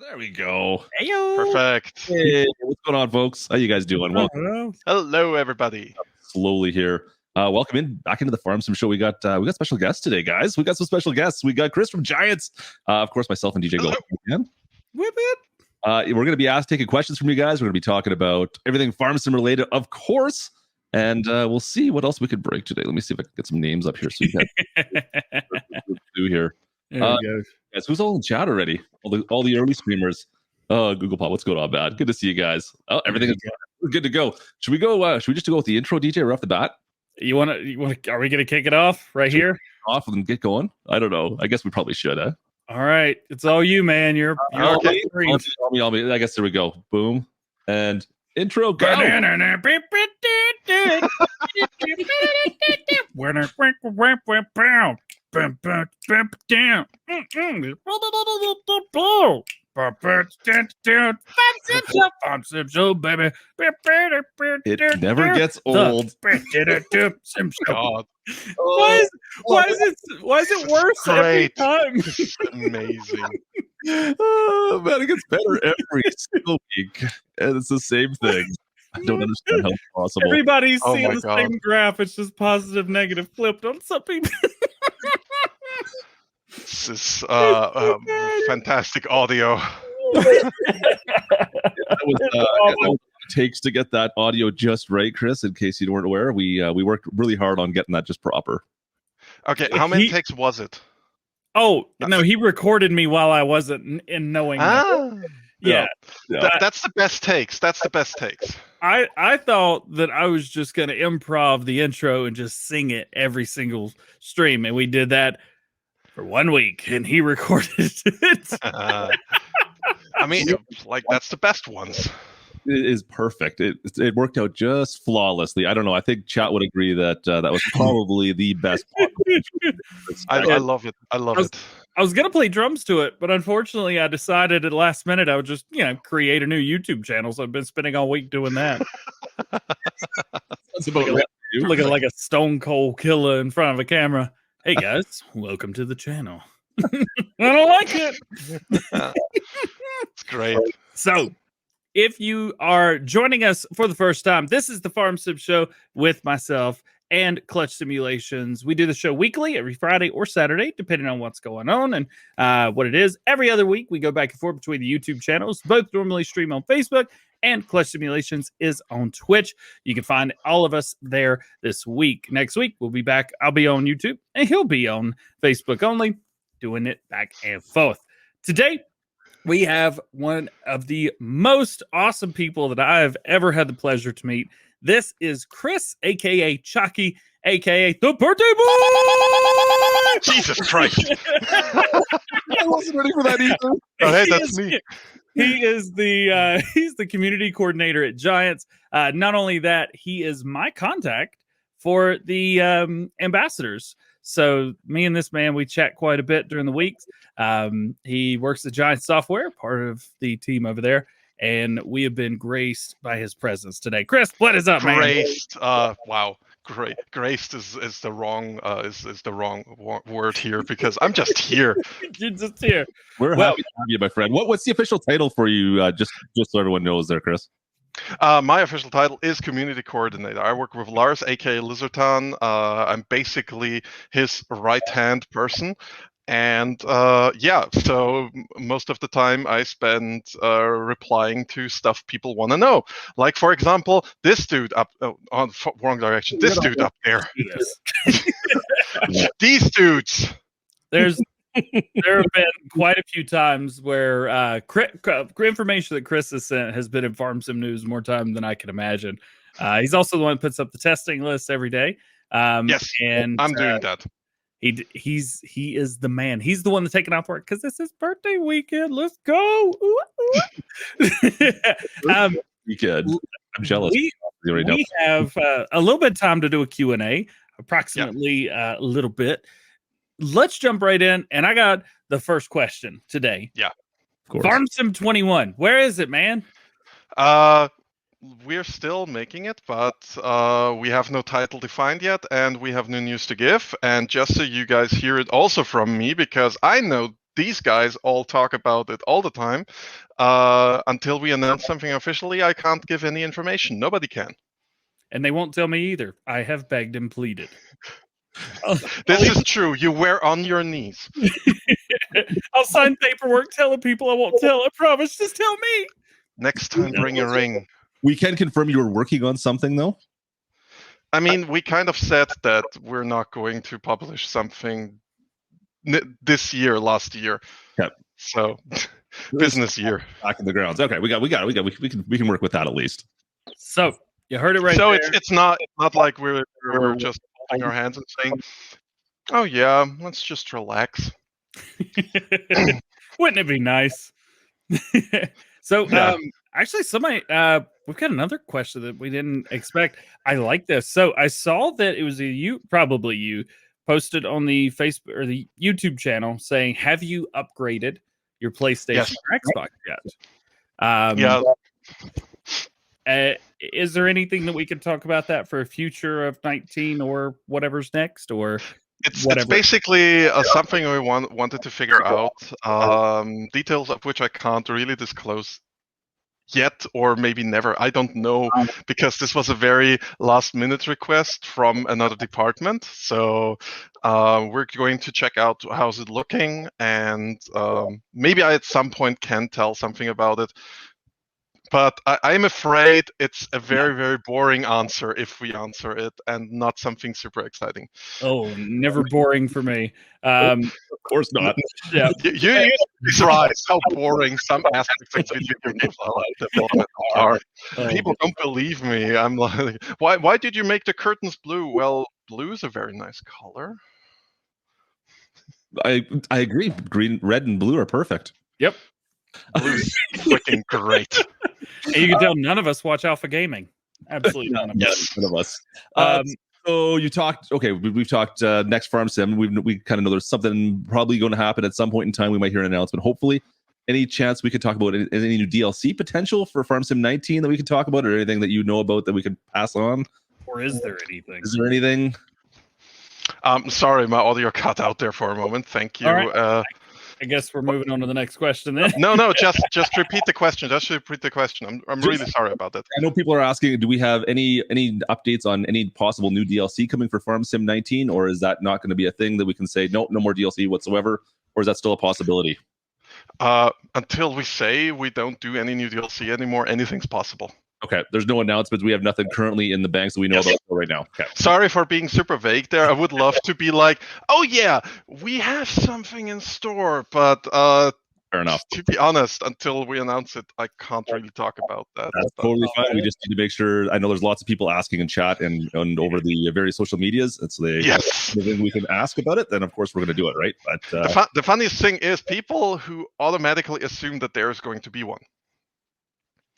There we go. Heyo. Perfect. Hey, what's going on, folks? How you guys doing? Welcome Hello, everybody. slowly here. Welcome in back into the Farm Sim Show. We got special guests today, guys. We got some special guests. We got Chris from Giants, of course, myself and DjGoHam. Whip it. We're going to be taking questions from you guys. We're going to be talking about everything Farm Sim related, of course, and we'll see what else we could break today. Let me see if I can get some names up here. So you guys do here. There we go. Guys, who's all in chat already? All the early streamers. Google Pop, what's going on, bad? Good to see you guys. Oh, everything is good to go. Should we go? Should we just go with the intro, DJ, right off the bat? You want to? Are we going to kick it off right here? Off and get going. I don't know. I guess we probably should. Huh? All right, it's all you, man. You're okay. All me. I guess there we go. Boom and intro. Go. It never gets old. God. Why is it worse every time? Amazing. Oh man, it gets better every single week, and it's the same thing. I don't understand how it's possible. Everybody's seeing the same graph. It's just positive, negative, flipped on something. This is fantastic audio. That was what it takes to get that audio just right, Chris. In case you weren't aware, we worked really hard on getting that just proper. Okay, how many takes was it? Oh no, he recorded me while I wasn't in knowing. Yeah. That's the best takes. That's the best takes. I thought that I was just going to improv the intro and just sing it every single stream, and we did that for 1 week, and he recorded it. I mean, like, that's the best ones. It is perfect. It worked out just flawlessly. I don't know. I think chat would agree that that was probably the best. I love it. I love it. I was gonna play drums to it, but unfortunately, I decided at the last minute I would just create a new YouTube channel. So I've been spending all week doing that. Looking like a stone cold killer in front of a camera. Hey guys, welcome to the channel. I don't like it. It's great. So, if you are joining us for the first time, this is the Farm Sim Show with myself and Clutch Simulations. We do the show weekly, every Friday or Saturday, depending on what's going on and what it is. Every other week, we go back and forth between the YouTube channels. Both normally stream on Facebook, and Clutch Simulations is on Twitch. You can find all of us there this week. Next week, we'll be back. I'll be on YouTube, and he'll be on Facebook only, doing it back and forth. Today, we have one of the most awesome people that I have ever had the pleasure to meet. This is Chris, a.k.a. CHAKI, a.k.a. the birthday boy! Jesus Christ. I wasn't ready for that either. Oh, hey, that's me. He is he's the community coordinator at Giants. Not only that, he is my contact for the ambassadors. So me and this man, we chat quite a bit during the weeks. He works at Giants Software, part of the team over there, and we have been graced by his presence today. Chris, what is up, man? Graced. Wow. Great. Graced is the wrong word here because I'm just here. You're just here. We're happy to have you, my friend. What's the official title for you? Just so everyone knows there, Chris. My official title is community coordinator. I work with Lars, aka Lizarton. I'm basically his right-hand person. And so most of the time I spend replying to stuff people want to know. Like, for example, this dude up on wrong direction. This dude up there. These dudes. There have been quite a few times where information that Chris has sent has been in Farm Sim News more time than I can imagine. He's also the one that puts up the testing list every day. Yes, and I'm doing that. He is the man. He's the one that's taking off work because this is birthday weekend. Let's go. Weekend. I'm jealous. We have a little bit of time to do a Q&A, approximately a little bit. Let's jump right in. And I got the first question today. Yeah. Of course. Farm Sim 21. Where is it, man? We're still making it, but we have no title defined yet, and we have no news to give. And just so you guys hear it also from me, because I know these guys all talk about it all the time. Until we announce something officially, I can't give any information. Nobody can. And they won't tell me either. I have begged and pleaded. This is true. You were on your knees. I'll sign paperwork telling people I won't tell. I promise. Just tell me. Next time, bring a ring. We can confirm you were working on something, though. I mean, we kind of said that we're not going to publish something this year, last year. Yep. So, business year. Back in the grounds. Okay, we can work with that at least. So you heard it right. So there. it's not like we're just holding our hands and saying, "Oh yeah, let's just relax." Wouldn't it be nice? So actually, somebody we've got another question that we didn't expect. I like this. So I saw that it was you posted on the Facebook or the YouTube channel saying, "Have you upgraded your PlayStation or Xbox yet?" Is there anything that we could talk about that for a future of 19 or whatever's next, or it's basically something we wanted to figure out, details of which I can't really disclose yet, or maybe never. I don't know, because this was a very last minute request from another department. So we're going to check out how's it looking, and maybe I at some point can tell something about it. But I'm afraid it's a very, very boring answer if we answer it, and not something super exciting. Oh, never boring for me. Of course not. Yeah. You be surprised how boring some aspects of video games development are. People don't believe me. I'm like, why did you make the curtains blue? Well, blue is a very nice color. I agree. Green, red, and blue are perfect. Yep. Blue's freaking great. And you can tell none of us watch Alpha Gaming. Absolutely none of us. Yes, none of us. So you talked. Okay, we've talked next Farm Sim. We kind of know there's something probably going to happen at some point in time. We might hear an announcement. Hopefully, any chance we could talk about any new DLC potential for Farm Sim 19 that we could talk about, or anything that you know about that we could pass on? Or is there anything? Is there anything? Sorry, my audio cut out there for a moment. Thank you. Right. I guess we're moving on to the next question then. No, just repeat the question. Just repeat the question. I'm really sorry about that. I know people are asking, do we have any updates on any possible new DLC coming for Farm Sim 19, or is that not going to be a thing that we can say, no more DLC whatsoever, or is that still a possibility? Until we say we don't do any new DLC anymore, anything's possible. Okay, there's no announcements. We have nothing currently in the bank, so we know about right now. Okay. Sorry for being super vague there. I would love to be like, oh yeah, we have something in store, but fair enough. To be honest, until we announce it, I can't really talk about that. That's totally fine. We just need to make sure. I know there's lots of people asking in chat and over the various social medias. And so anything we can ask about it, then of course we're going to do it, right? But the funniest thing is people who automatically assume that there is going to be one.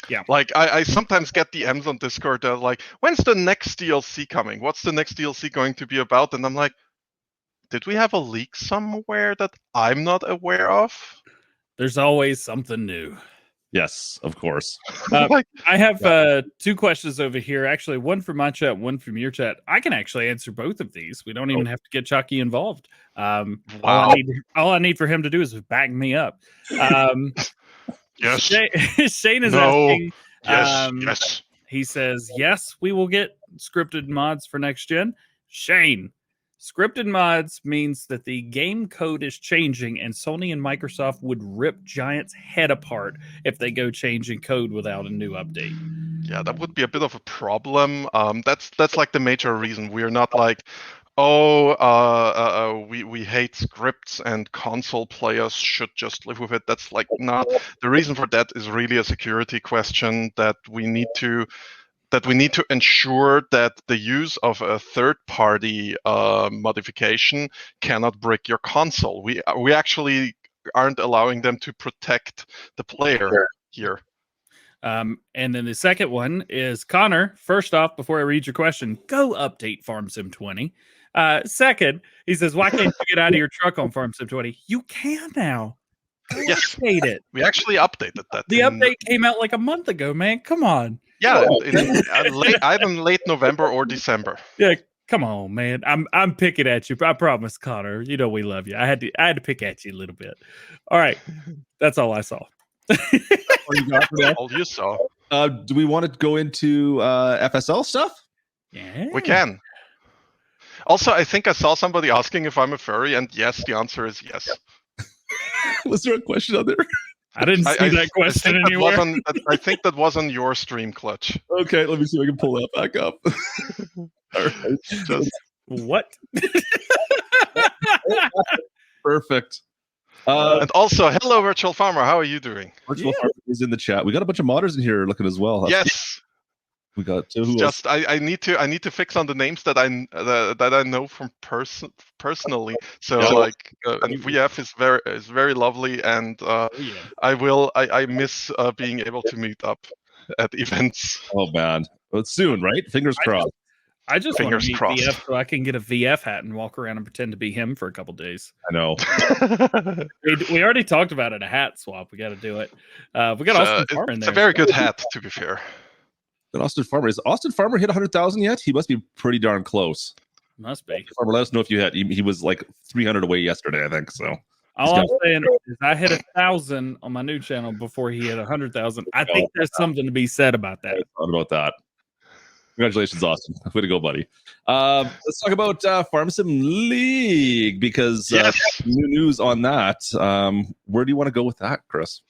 Yeah. Like I sometimes get DMs on Discord that are like, when's the next DLC coming? What's the next DLC going to be about? And I'm like, did we have a leak somewhere that I'm not aware of? There's always something new. Yes, of course. I have two questions over here. Actually, one from my chat, one from your chat. I can actually answer both of these. We don't even have to get CHAKI involved. Wow. All I need for him to do is back me up. Yes. Shane is asking. Yes. He says, yes, we will get scripted mods for next gen. Shane, scripted mods means that the game code is changing, and Sony and Microsoft would rip Giant's head apart if they go changing code without a new update. Yeah, that would be a bit of a problem. That's like the major reason. We're not like, we hate scripts and console players should just live with it. That's like not the reason for that. Is really a security question that we need to ensure that the use of a third-party modification cannot break your console. We actually aren't allowing them to protect the player here. And then the second one is Connor. First off, before I read your question, go update Farm Sim 20. Second, he says, why can't you get out of your truck on Farm Sim 20? You can now. Yes. Update it. We actually updated that. The update came out like a month ago, man. Come on. Yeah, either in late November or December. Yeah, Come on, man. I'm picking at you. I promise, Connor. You know we love you. I had to pick at you a little bit. All right. That's all I saw. What you got for that? All you saw. Do we want to go into FSL stuff? Yeah. We can. Also, I think I saw somebody asking if I'm a furry, and yes, the answer is yes. Was there a question on there? I didn't see that question anywhere. I think that was on your stream, Clutch. Okay, let me see if I can pull that back up. All right. Just What? Perfect. and also, hello, Virtual Farmer. How are you doing? Virtual Farmer is in the chat. We got a bunch of modders in here looking as well. Yes. We got Just I need to fix on the names that I know from personally. So and VF is very lovely, and I miss being able to meet up at events. Oh man, well, it's soon, right? Fingers crossed. I just want to meet crossed. VF so I can get a VF hat and walk around and pretend to be him for a couple days. I know. We already talked about it, a hat swap. We got to do it. We got Austin Farmer in there. It's a very good hat, to be fair. And Austin Farmer, is Austin Farmer hit 100,000 yet? He must be pretty darn close. Must be. Farmer, let us know if you had. He was like 300 away yesterday, I think. So all I'm saying is I hit 1,000 on my new channel before he hit 100,000. I think there's something to be said about that. Thought about that. Congratulations, Austin. Way to go, buddy. Let's talk about FarmSim League because new news on that. Where do you want to go with that, Chris?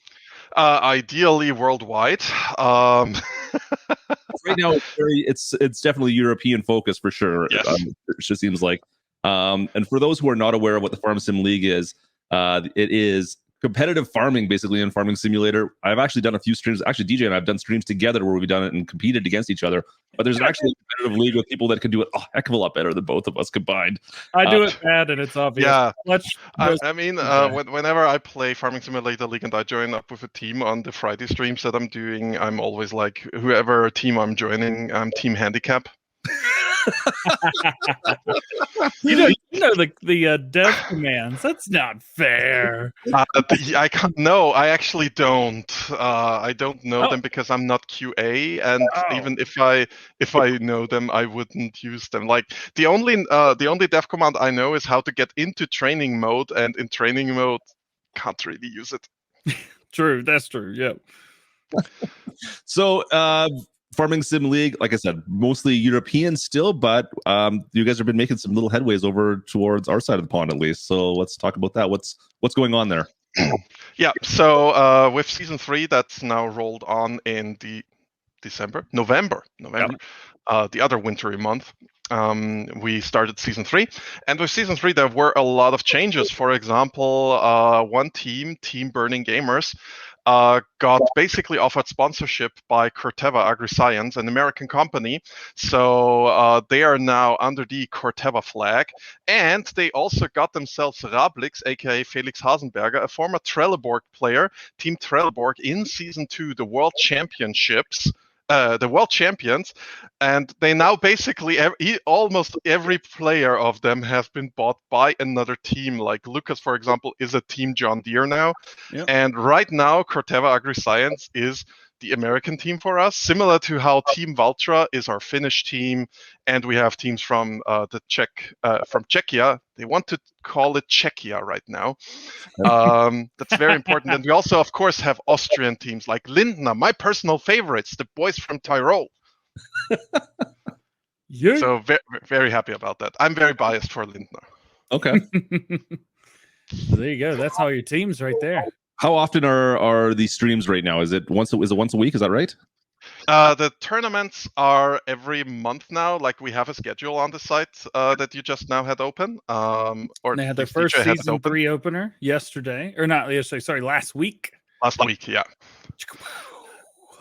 Ideally worldwide. Right now, it's definitely European focus for sure. Yes. It just seems like. And for those who are not aware of what the FarmSim League is, it is competitive farming, basically, in Farming Simulator. I've actually done a few streams. Actually, DJ and I have done streams together where we've done it and competed against each other. But there's actually a competitive league with people that can do it a heck of a lot better than both of us combined. I do it bad, and it's obvious. Yeah, I mean, whenever I play Farming Simulator League and I join up with a team on the Friday streams that I'm doing, I'm always like, whoever team I'm joining, I'm team handicap. you know the dev commands. That's not fair. I can't. No, I actually don't. I don't know them because I'm not QA, and even if I know them, I wouldn't use them. Like the only dev command I know is how to get into training mode, and in training mode, can't really use it. True, that's true. Yep. So. Farming Sim League, like I said, mostly European still, but you guys have been making some little headways over towards our side of the pond, at least. So let's talk about that. What's going on there? Yeah. So with season 3, that's now rolled on in the November, the other wintry month. We started season 3, and with season 3 there were a lot of changes. For example, one team Burning Gamers, got basically offered sponsorship by Corteva Agri-Science, an American company. So they are now under the Corteva flag, and they also got themselves Rablix, aka Felix Hasenberger, a former Trelleborg player, Team Trelleborg in season 2, the World Championships. The world champions, and they now basically almost every player of them has been bought by another team. Like Lucas, for example, is a Team John Deere now, and right now Corteva Agri-Science is the American team for us, similar to how Team Valtra is our Finnish team, and we have teams from from Czechia. They want to call it Czechia right now. That's very important. And we also, of course, have Austrian teams like Lindner, my personal favorites, the boys from Tyrol. So very happy about that. I'm very biased for Lindner. Okay. There you go. That's all your teams right there. How often are these streams right now? Is it once a week? Is that right? The tournaments are every month now. Like we have a schedule on the site that you just now had open. Or they had their first season 3 opener yesterday, or not yesterday. Sorry, last week. Last week, yeah.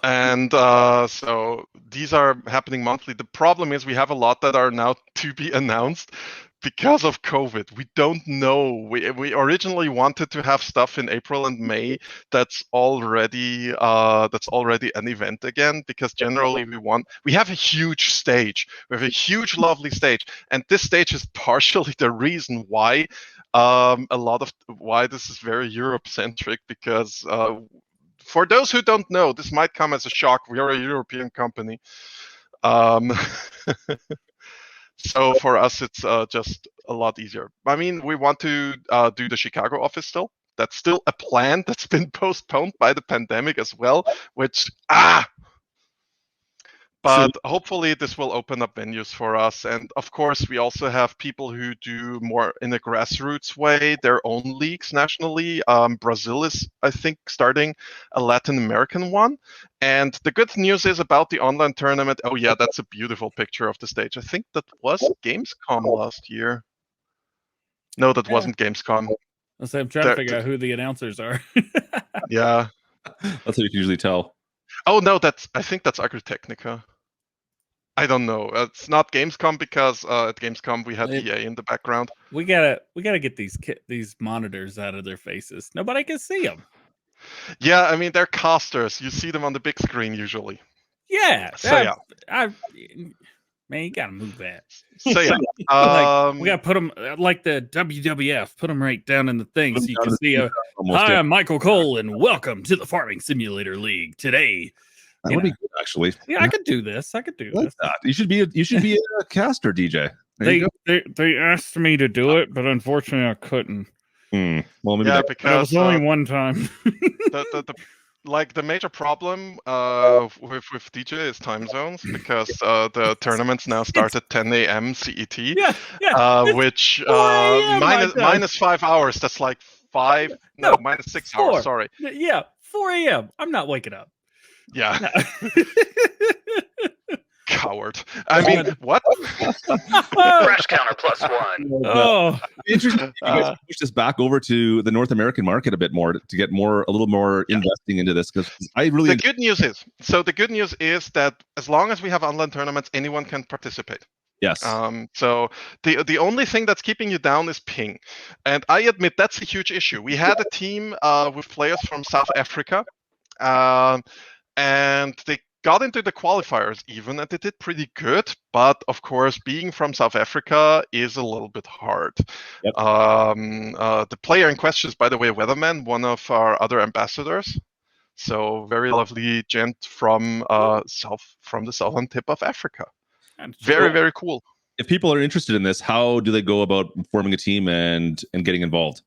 And so these are happening monthly. The problem is we have a lot that are now to be announced because of COVID. We don't know. We originally wanted to have stuff in April and May. That's already an event again, because generally we have a huge stage. We have a huge, lovely stage, and this stage is partially the reason why why this is very Europe centric, because. For those who don't know, this might come as a shock. We are a European company. So for us, it's just a lot easier. I mean, we want to do the Chicago office still. That's still a plan that's been postponed by the pandemic as well, which But hopefully this will open up venues for us. And of course, we also have people who do more in a grassroots way, their own leagues nationally. Brazil is, I think, starting a Latin American one. And the good news is about the online tournament. Oh yeah, that's a beautiful picture of the stage. I think that was Gamescom last year. No, that wasn't Gamescom. I'm trying to figure out who the announcers are. Yeah. That's how you can usually tell. Oh no, I think that's Agritechnica. I don't know. It's not Gamescom because at Gamescom we had EA in the background. We gotta get these monitors out of their faces. Nobody can see them. Yeah, I mean they're casters. You see them on the big screen usually. Yeah. So man, you gotta move that. So yeah, we gotta put them like the WWF. Put them right down in the thing so you can see. Hi, I'm Michael Cole, and welcome to the Farming Simulator League today. That would be good, actually. Yeah, I could do this. I could do this. You should be a caster, DJ. They asked me to do it, but unfortunately I couldn't. Well, maybe because it was only one time. the major problem with DJ is time zones, because the tournaments now start at 10 a.m. CET. Which minus 5 hours. That's like minus 6 hours. Sorry. Yeah, 4 a.m. I'm not waking up. Yeah. Coward. I mean, what? Crash counter +1. Oh, interesting. You guys push this back over to the North American market a bit more to get a little more investing into this, because I really. The good news is that as long as we have online tournaments, anyone can participate. Yes. So the only thing that's keeping you down is ping, and I admit that's a huge issue. We had a team with players from South Africa. And they got into the qualifiers even, and they did pretty good. But of course, being from South Africa is a little bit hard. Yep. The player in question is, by the way, Weatherman, one of our other ambassadors. So very lovely gent from the southern tip of Africa. Very, very cool. If people are interested in this, how do they go about forming a team and getting involved?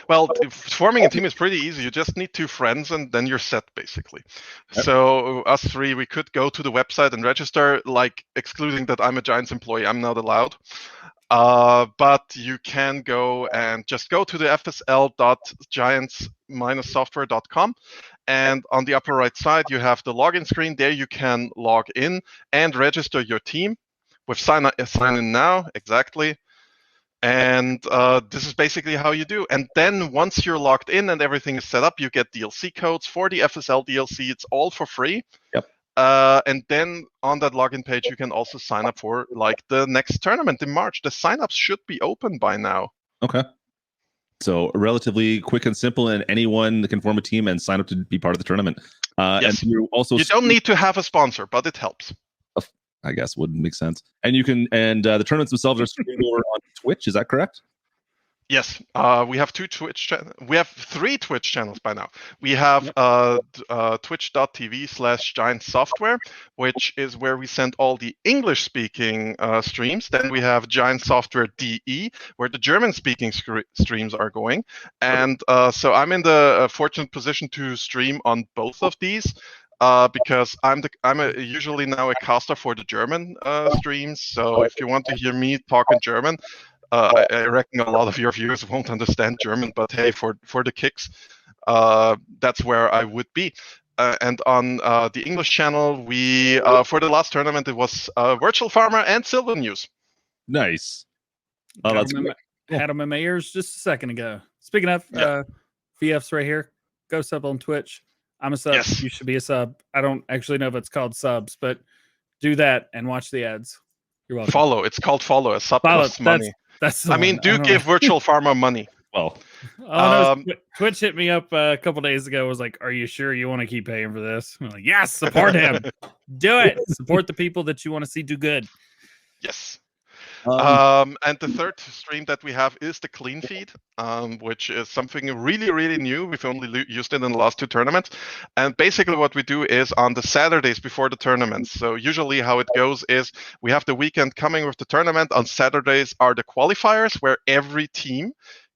Well, forming a team is pretty easy. You just need 2 friends and then you're set, basically. Yep. So us 3, we could go to the website and register, like excluding that I'm a Giants employee. I'm not allowed. But you can go and just go to the fsl.giants-software.com. And on the upper right side, you have the login screen. There you can log in and register your team with sign in now, exactly. And this is basically how you do. And then once you're logged in and everything is set up, you get DLC codes for the FSL DLC. It's all for free. Yep. And then on that login page, you can also sign up for like the next tournament in March. The signups should be open by now. Okay. So relatively quick and simple, and anyone can form a team and sign up to be part of the tournament. Yes. And you don't need to have a sponsor, but it helps. I guess would make sense. And you can, and the tournaments themselves are streamed over on Twitch. Is that correct? Yes, we have 2 Twitch. We have 3 Twitch channels by now. We have twitch.tv/GiantSoftware, which is where we send all the English-speaking streams. Then we have Giant Software DE, where the German-speaking streams are going. And so I'm in the fortunate position to stream on both of these. Because I'm usually now a caster for the German streams. So if you want to hear me talk in German, I reckon a lot of your viewers won't understand German. But hey, for the kicks, that's where I would be. And on the English channel, we for the last tournament it was Virtual Farmer and Silver News. Nice. Oh, that's cool. Had them in my ears just a second ago. Speaking of VFs right here, go sub on Twitch. I'm a sub. Yes. You should be a sub. I don't actually know if it's called subs, but do that and watch the ads. You're welcome. Follow. It's called follow. A sub costs money. That's give Virtual Farmer money. Well, Twitch hit me up a couple days ago. Was like, "Are you sure you want to keep paying for this?" I'm like, "Yes, support him. Do it. Support the people that you want to see do good." Yes. And the third stream that we have is the clean feed, which is something really, really new. We've only used it in the last 2 tournaments. And basically what we do is on the Saturdays before the tournaments. So usually how it goes is we have the weekend coming with the tournament. On Saturdays are the qualifiers, where every team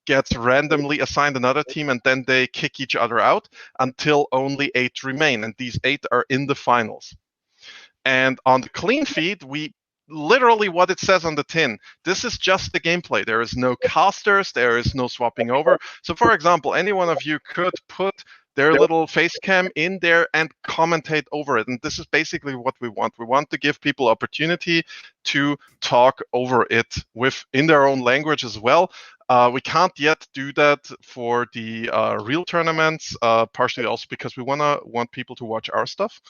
gets randomly assigned another team, and then they kick each other out until only 8 remain. And these 8 are in the finals. And on the clean feed, we literally what it says on the tin. This is just the gameplay. There is no casters. There is no swapping over. So, for example, any one of you could put their little face cam in there and commentate over it. And this is basically what we want. We want to give people opportunity to talk over it in their own language as well. We can't yet do that for the real tournaments, partially also because we want people to watch our stuff.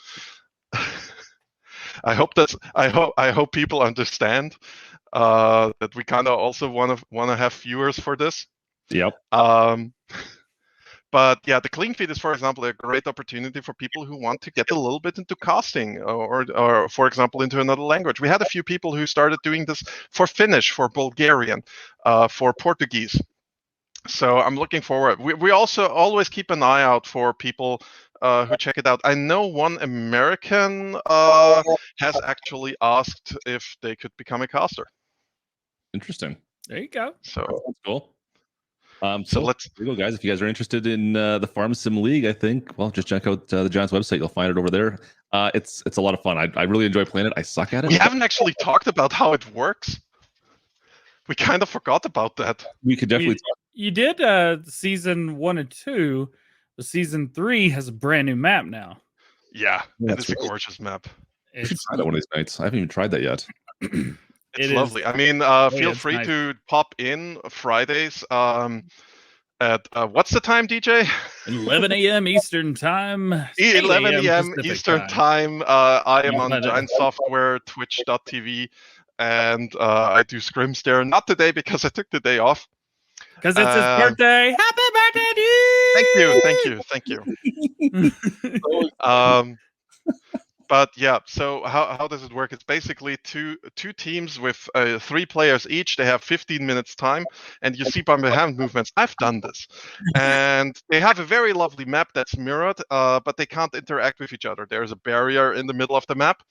I hope people understand that we kind of also want to have viewers for this. Yep. But yeah, the clean feed is, for example, a great opportunity for people who want to get a little bit into casting or for example, into another language. We had a few people who started doing this for Finnish, for Bulgarian, for Portuguese. So I'm looking forward. We also always keep an eye out for people who check it out. I know one American has actually asked if they could become a caster. Interesting. There you go. So that's cool. So let's there you go, guys. If you guys are interested in the Farm Sim League, I think, well, just check out the Giants website. You'll find it over there. It's a lot of fun. I really enjoy playing it. I suck at it. We haven't actually talked about how it works. We kind of forgot about that. We could definitely talk. You did season 1 and 2. The season 3 has a brand new map now. Yeah, That's it's a gorgeous map. We should try that one of these nights. I haven't even tried that yet. It's lovely. I mean, feel free to pop in Fridays at what's the time, DJ? 11 a.m. Eastern time. 11 a.m. Pacific Eastern time. I am on Giant Software, Twitch.tv, and I do scrims there. Not today because I took the day off. Because it's his birthday. Happy birthday, dude! Thank you. But yeah, so how does it work? It's basically two teams with 3 players each. They have 15 minutes time, and you see by my hand movements, I've done this. And they have a very lovely map that's mirrored, but they can't interact with each other. There's a barrier in the middle of the map,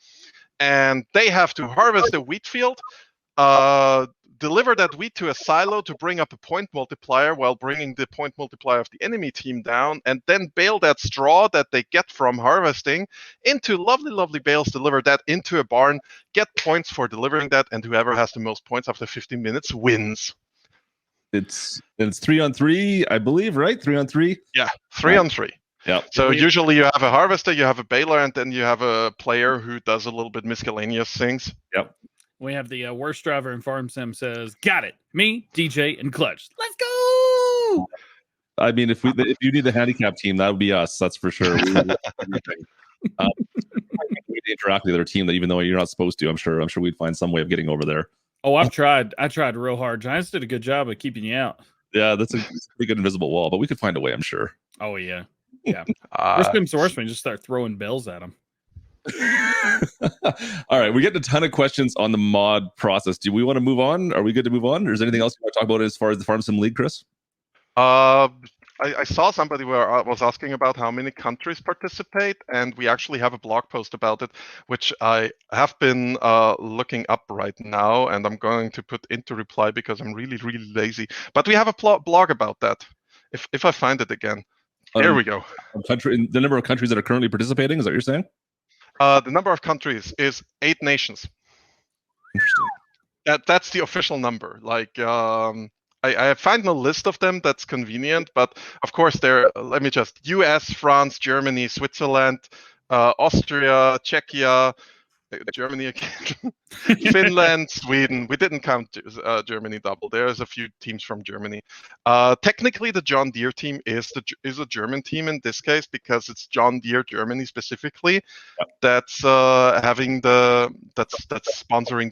and they have to harvest a wheat field, deliver that wheat to a silo to bring up a point multiplier while bringing the point multiplier of the enemy team down, and then bale that straw that they get from harvesting into lovely bales, deliver that into a barn, get points for delivering that, and whoever has the most points after 15 minutes wins. It's 3-on-3, I believe, right? 3-on-3? Yeah, 3-on-3. Yeah. So usually you have a harvester, you have a baler, and then you have a player who does a little bit miscellaneous things. Yep. We have the worst driver in Farm Sim says, "Got it, me, DJ, and Clutch. Let's go!" I mean, if you need the handicap team, that would be us. That's for sure. We interact with the other team, that even though you're not supposed to, I'm sure we'd find some way of getting over there. Oh, I've tried. I tried real hard. Giants did a good job of keeping you out. Yeah, that's a pretty good invisible wall, but we could find a way, I'm sure. Oh yeah, yeah. Worst comes to worst, we just start throwing bells at them. All right, we're getting a ton of questions on the mod process. Do we want to move on? Are we good to move on? Or is there anything else you want to talk about as far as the Farm Sim League, Chris? I saw somebody where I was asking about how many countries participate, and we actually have a blog post about it, which I have been looking up right now, and I'm going to put into reply because I'm really lazy. But we have a blog about that. If I find it again, there we go. The number of countries that are currently participating, is that what you're saying? The number of countries is 8 nations. Interesting. That's the official number. Like, I find no list of them that's convenient, but of course let me just, US, France, Germany, Switzerland, Austria, Czechia, Germany again, Finland, Sweden. We didn't count Germany double. There's a few teams from Germany. Technically, the John Deere team is a German team in this case because it's John Deere Germany specifically that's sponsoring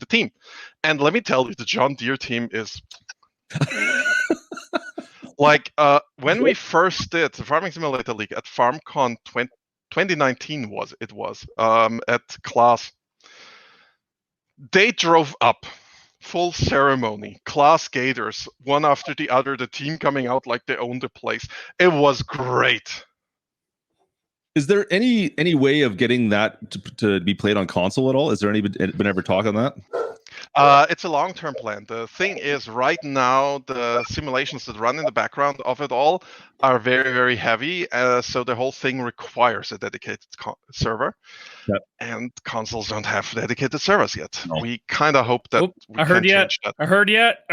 the team. And let me tell you, the John Deere team is like when we first did the Farming Simulator League at FarmCon 2019 at class. They drove up full ceremony, class gators, one after the other, the team coming out like they own the place. It was great. Is there any way of getting that to be played on console at all? Is there been ever talk on that? It's a long-term plan. The thing is, right now, the simulations that run in the background of it all are very, very heavy. So the whole thing requires a dedicated server. Yep. And consoles don't have dedicated servers yet. No. We kind of hope that we can change that. I heard yet.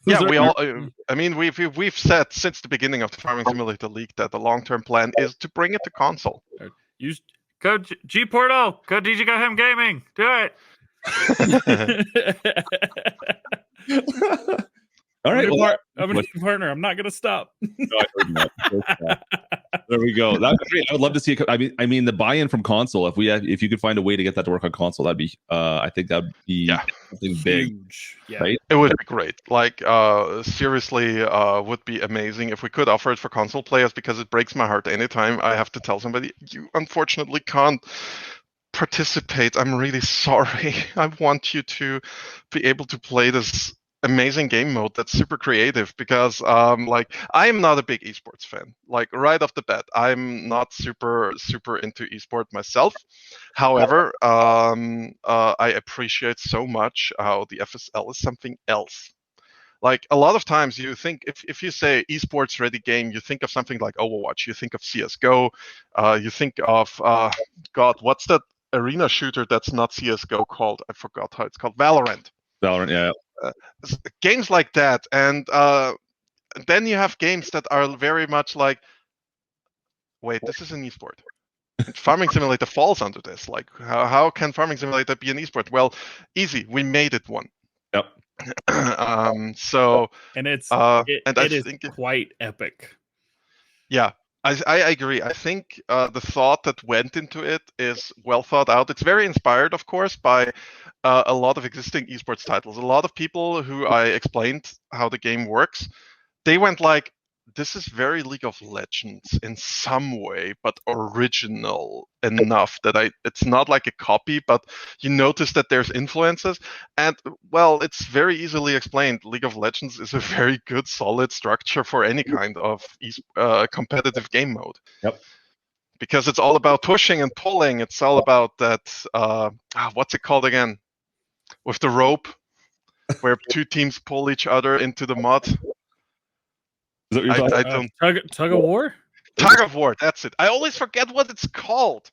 Yeah, we all. I mean, we've said since the beginning of the Farming Simulator League that the long-term plan is to bring it to console. Use code GPORTAL, code DjGoHam Gaming. Do it. All right, I'm a new partner. I'm not going to stop. No, I heard that. There we go. That'd be great. I would love to see. I mean, the buy-in from console. If you could find a way to get that to work on console, that'd be. I think that'd be something big. Huge. Yeah. Right? It would be great. Like, seriously, would be amazing if we could offer it for console players, because it breaks my heart anytime I have to tell somebody, you unfortunately can't participate. I'm really sorry. I want you to be able to play this amazing game mode that's super creative, because like, I am not a big esports fan. Like, right off the bat, I'm not super into esport myself. However, I appreciate so much how the FSL is something else. Like, a lot of times you think, if you say esports ready game, you think of something like Overwatch, you think of CSGO, you think of God, what's that arena shooter that's not CSGO called? I forgot how it's called. Valorant. Yeah. Games like that, and then you have games that are very much like, wait, this is an esport. Farming Simulator falls under this. Like, how can Farming Simulator be an esport? Well, easy. We made it one. Yep. So, and it's and it is quite epic. Yeah, I agree. I think the thought that went into it is well thought out. It's very inspired, of course, by a lot of existing esports titles. A lot of people who I explained how the game works, they went like, this is very League of Legends in some way, but original enough that it's not like a copy, but you notice that there's influences. And, well, it's very easily explained. League of Legends is a very good, solid structure for any kind of competitive game mode. Yep. Because it's all about pushing and pulling. It's all about that, what's it called again? With the rope, where two teams pull each other into the mud. I don't. Tug of war. Tug of war. That's it. I always forget what it's called.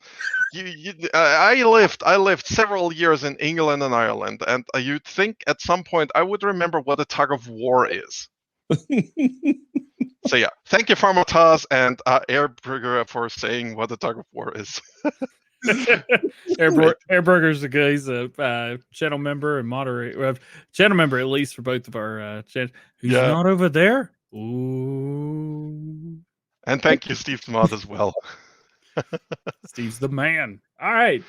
I lived several years in England and Ireland, and you'd think at some point I would remember what a tug of war is. So yeah, thank you, Farmataz and Airburger, for saying what a tug of war is. Airburger's the guy. He's a channel member and moderator. Channel member, at least, for both of our channels. Who's not over there? Ooh. And thank you, Steve Smart, as well. Steve's the man. All right.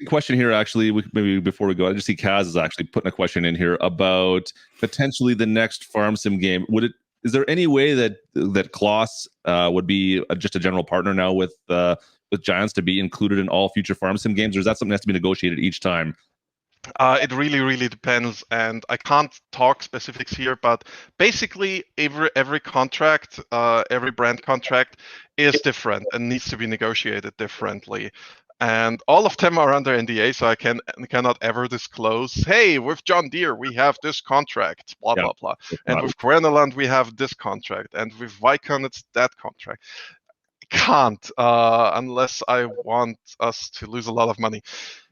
Question here, actually, maybe before we go, I just see Kaz is actually putting a question in here about potentially the next farm sim game. Is there any way that Kloss would be just a general partner now with Giants to be included in all future farm sim games, or is that something that has to be negotiated each time? It really, really depends, and I can't talk specifics here, but basically every contract, every brand contract is different and needs to be negotiated differently. And all of them are under NDA, so I cannot ever disclose, hey, with John Deere, we have this contract, blah, blah, blah. And with Querneland, we have this contract. And with Vicon, it's that contract. Can't unless I want us to lose a lot of money.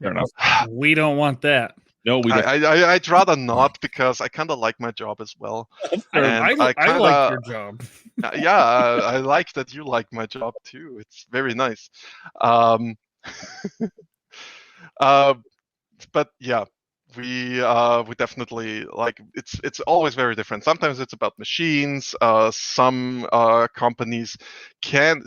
Fair enough. We don't want that. No, we don't. I'd rather not, because I kind of like my job as well. I like your job. Yeah, I like that you like my job too. It's very nice. But yeah, we definitely, like, it's always very different. Sometimes it's about machines. Some companies can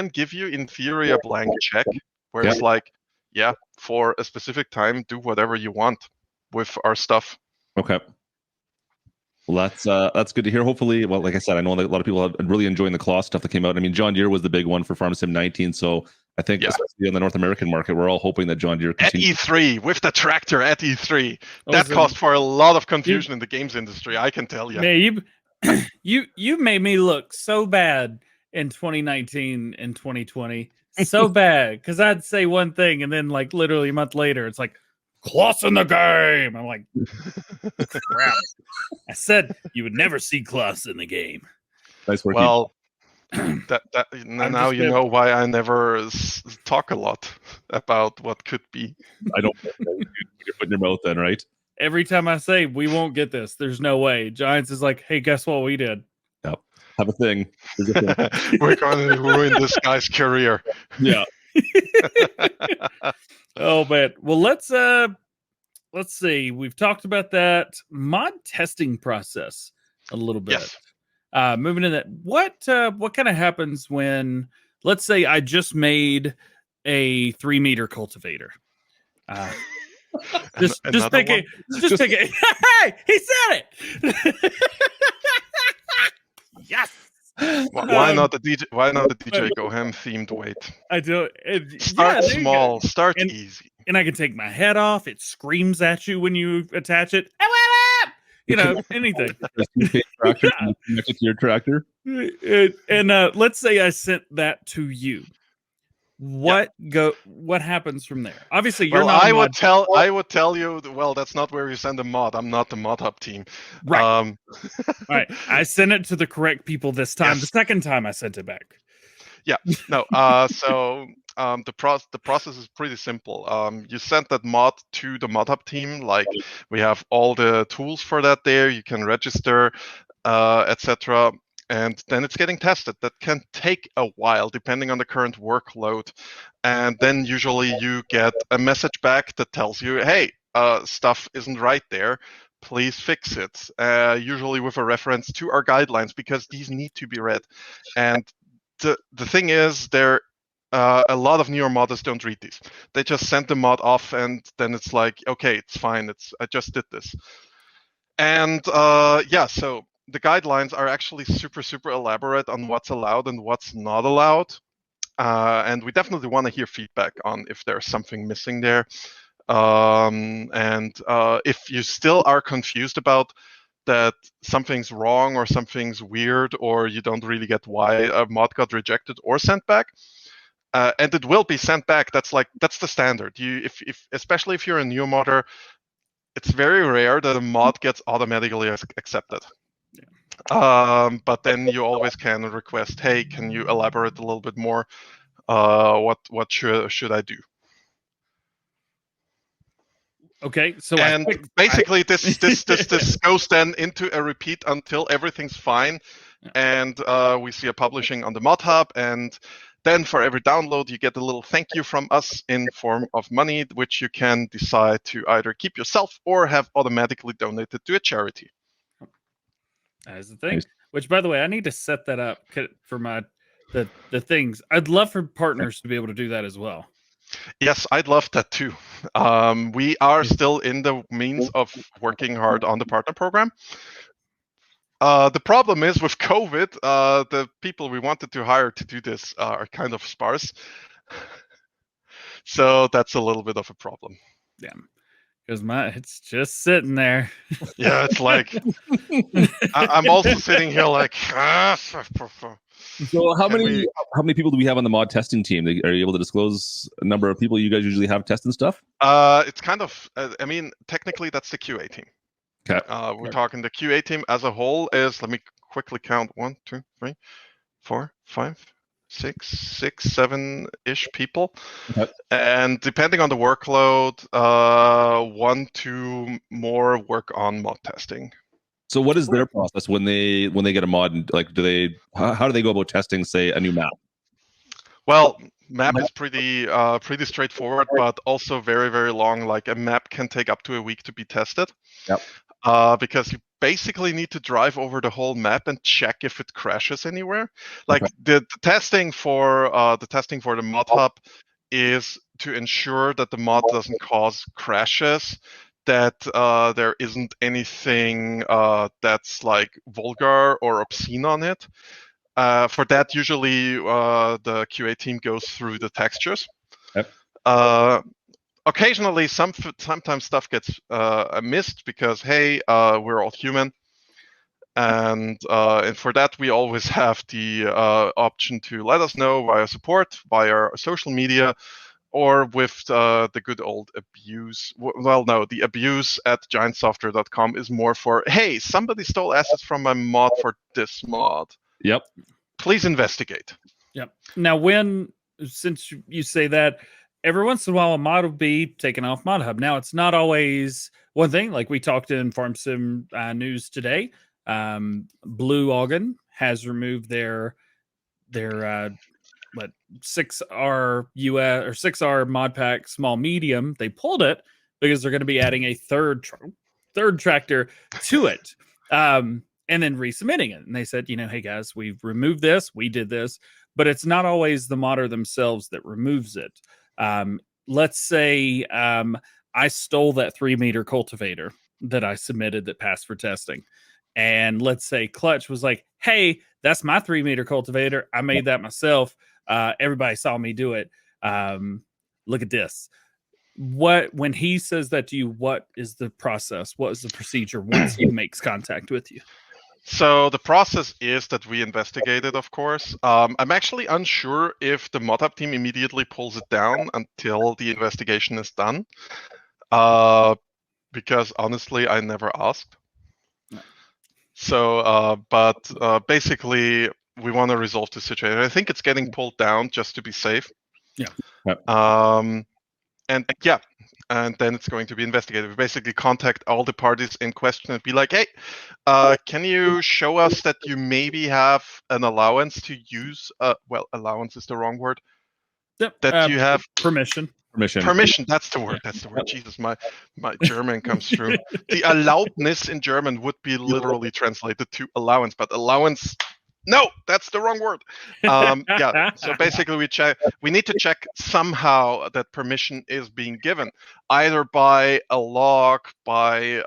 give you in theory a blank check, where it's like, yeah, for a specific time, do whatever you want with our stuff. Okay. Well, that's good to hear. Hopefully, well, like I said, I know that a lot of people are really enjoying the Kloss stuff that came out. I mean, John Deere was the big one for Farm Sim 19, so I think, Yeah. especially in the North American market, we're all hoping that John Deere At continues. E3 with the tractor at E3, that Also, caused for a lot of confusion in the games industry. I can tell you. Man, you made me look so bad in 2019 and 2020, so bad because I'd say one thing and then like literally a month later, it's like Kloss in the game. I'm like, crap. I said you would never see Kloss in the game. Nice work. Well, now you know why I never talk a lot about what could be. I don't know. You're putting your mouth then, right? Every time I say we won't get this, there's no way. Giants is like, hey, guess what we did? Yep. Have a thing. We're going to ruin this guy's career. Yeah. Oh man. Well, let's see. We've talked about that mod testing process a little bit. Yes. Moving in that, what kind of happens when, let's say, I just made a 3-meter cultivator? Just pick it. Just pick it. Hey, he said it. Yes. Why not the DjGoHam themed weight? I do. Start small. Start and, easy. And I can take my head off. It screams at you when you attach it. You know, anything. Tractor, connect it to your tractor. And let's say I sent that to you. What happens from there? Obviously, you're not. I would tell you. Well, that's not where you send a mod. I'm not the mod hub team. Right. All right. I sent it to the correct people this time. Yes. The second time I sent it back. Yeah. No. So the process is pretty simple. You send that mod to the mod hub team. Like we have all the tools for that there. You can register, etc. And then it's getting tested. That can take a while depending on the current workload. And then usually you get a message back that tells you, hey, stuff isn't right there. Please fix it. Usually with a reference to our guidelines, because these need to be read. And the thing is, a lot of newer modders don't read these. They just send the mod off and then it's like, okay, it's fine. I just did this. And so the guidelines are actually super, super elaborate on what's allowed and what's not allowed. And we definitely want to hear feedback on if there's something missing there. And if you still are confused about that something's wrong or something's weird, or you don't really get why a mod got rejected or sent back, and it will be sent back. That's the standard. Especially if you're a new modder, it's very rare that a mod gets automatically accepted. But then you always can request, hey, can you elaborate a little bit more? What should I do? Okay, so basically this goes then into a repeat until everything's fine, and we see a publishing on the mod hub, and then for every download you get a little thank you from us in form of money, which you can decide to either keep yourself or have automatically donated to a charity. That is the thing. Nice. Which, by the way, I need to set that up for the things. I'd love for partners to be able to do that as well. Yes, I'd love that too. We are still in the means of working hard on the partner program. The problem is with COVID, the people we wanted to hire to do this are kind of sparse. So that's a little bit of a problem. Yeah. Because it's just sitting there. Yeah, it's like I'm also sitting here like. So how many people do we have on the mod testing team? Are you able to disclose a number of people you guys usually have testing stuff? It's kind of. I mean, technically that's the QA team. Okay. We're talking the QA team as a whole is. Let me quickly count: 1, 2, 3, 4, 5. 6, 7-ish people, and depending on the workload, 1, 2 more work on mod testing. So, what is their process when they get a mod? Like, how do they go about testing, say, a new map? Well, map is pretty straightforward, but also very, very long. Like a map can take up to a week to be tested. Yep. Because you basically need to drive over the whole map and check if it crashes anywhere. Like the testing for the mod hub is to ensure that the mod doesn't cause crashes, that there isn't anything that's like vulgar or obscene on it. For that, usually the QA team goes through the textures. Yep. Occasionally, sometimes stuff gets missed because, hey, we're all human. And for that, we always have the option to let us know via support, via our social media, or with the good old abuse. Well, no, the abuse at giantsoftware.com is more for, hey, somebody stole assets from my mod for this mod. Yep. Please investigate. Yep. Now, since you say that, every once in a while a mod will be taken off Mod Hub. Now, it's not always one thing. Like we talked in FarmSim news today, Blue Organ has removed their 6R US or 6R mod pack small medium. They pulled it because they're going to be adding a third tractor to it. And then resubmitting it. And they said, hey guys, we've removed this, we did this, but it's not always the modder themselves that removes it. Let's say I stole that 3-meter cultivator that I submitted that passed for testing. And let's say Clutch was like, hey, that's my 3-meter cultivator. I made that myself. Everybody saw me do it. Look at this. When he says that to you, what is the process? What is the procedure once he makes contact with you? So the process is that we investigate it, of course. I'm actually unsure if the ModHub team immediately pulls it down until the investigation is done. Because honestly, I never asked. So, but basically, we want to resolve the situation. I think it's getting pulled down just to be safe. Yeah. And then it's going to be investigated. We basically contact all the parties in question and be like, hey, can you show us that you maybe have an allowance to use, allowance is the wrong word. Yep. That you have permission. Permission, that's the word. Jesus, my German comes through. The Erlaubnis in German would be literally translated to allowance, but allowance, no, that's the wrong word. So basically we need to check somehow that permission is being given, either by a log, by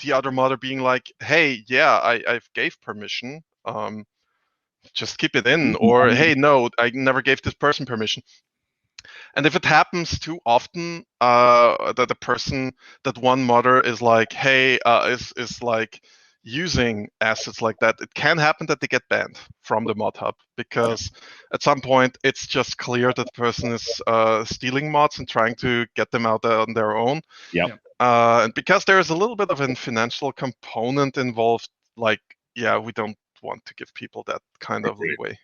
the other modder being like, hey, yeah, I've gave permission, just keep it in, or hey, no, I never gave this person permission. And if it happens too often, that one modder is like, hey, is like using assets like that, it can happen that they get banned from the mod hub, because at some point it's just clear that the person is stealing mods and trying to get them out on their own. And because there's a little bit of a financial component involved, like, we don't want to give people that kind of leeway.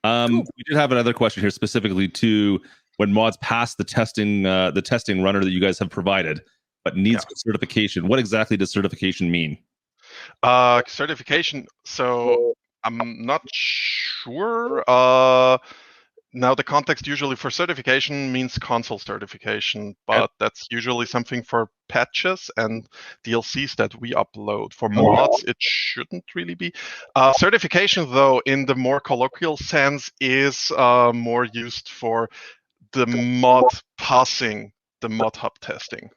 We did have another question here specifically to when mods pass the testing runner that you guys have provided, but needs certification. What exactly does certification mean? Certification. So I'm not sure. Now the context usually for certification means console certification, but that's usually something for patches and DLCs that we upload. For mods, it shouldn't really be. Certification, though, in the more colloquial sense, is more used for the mod passing the mod hub testing.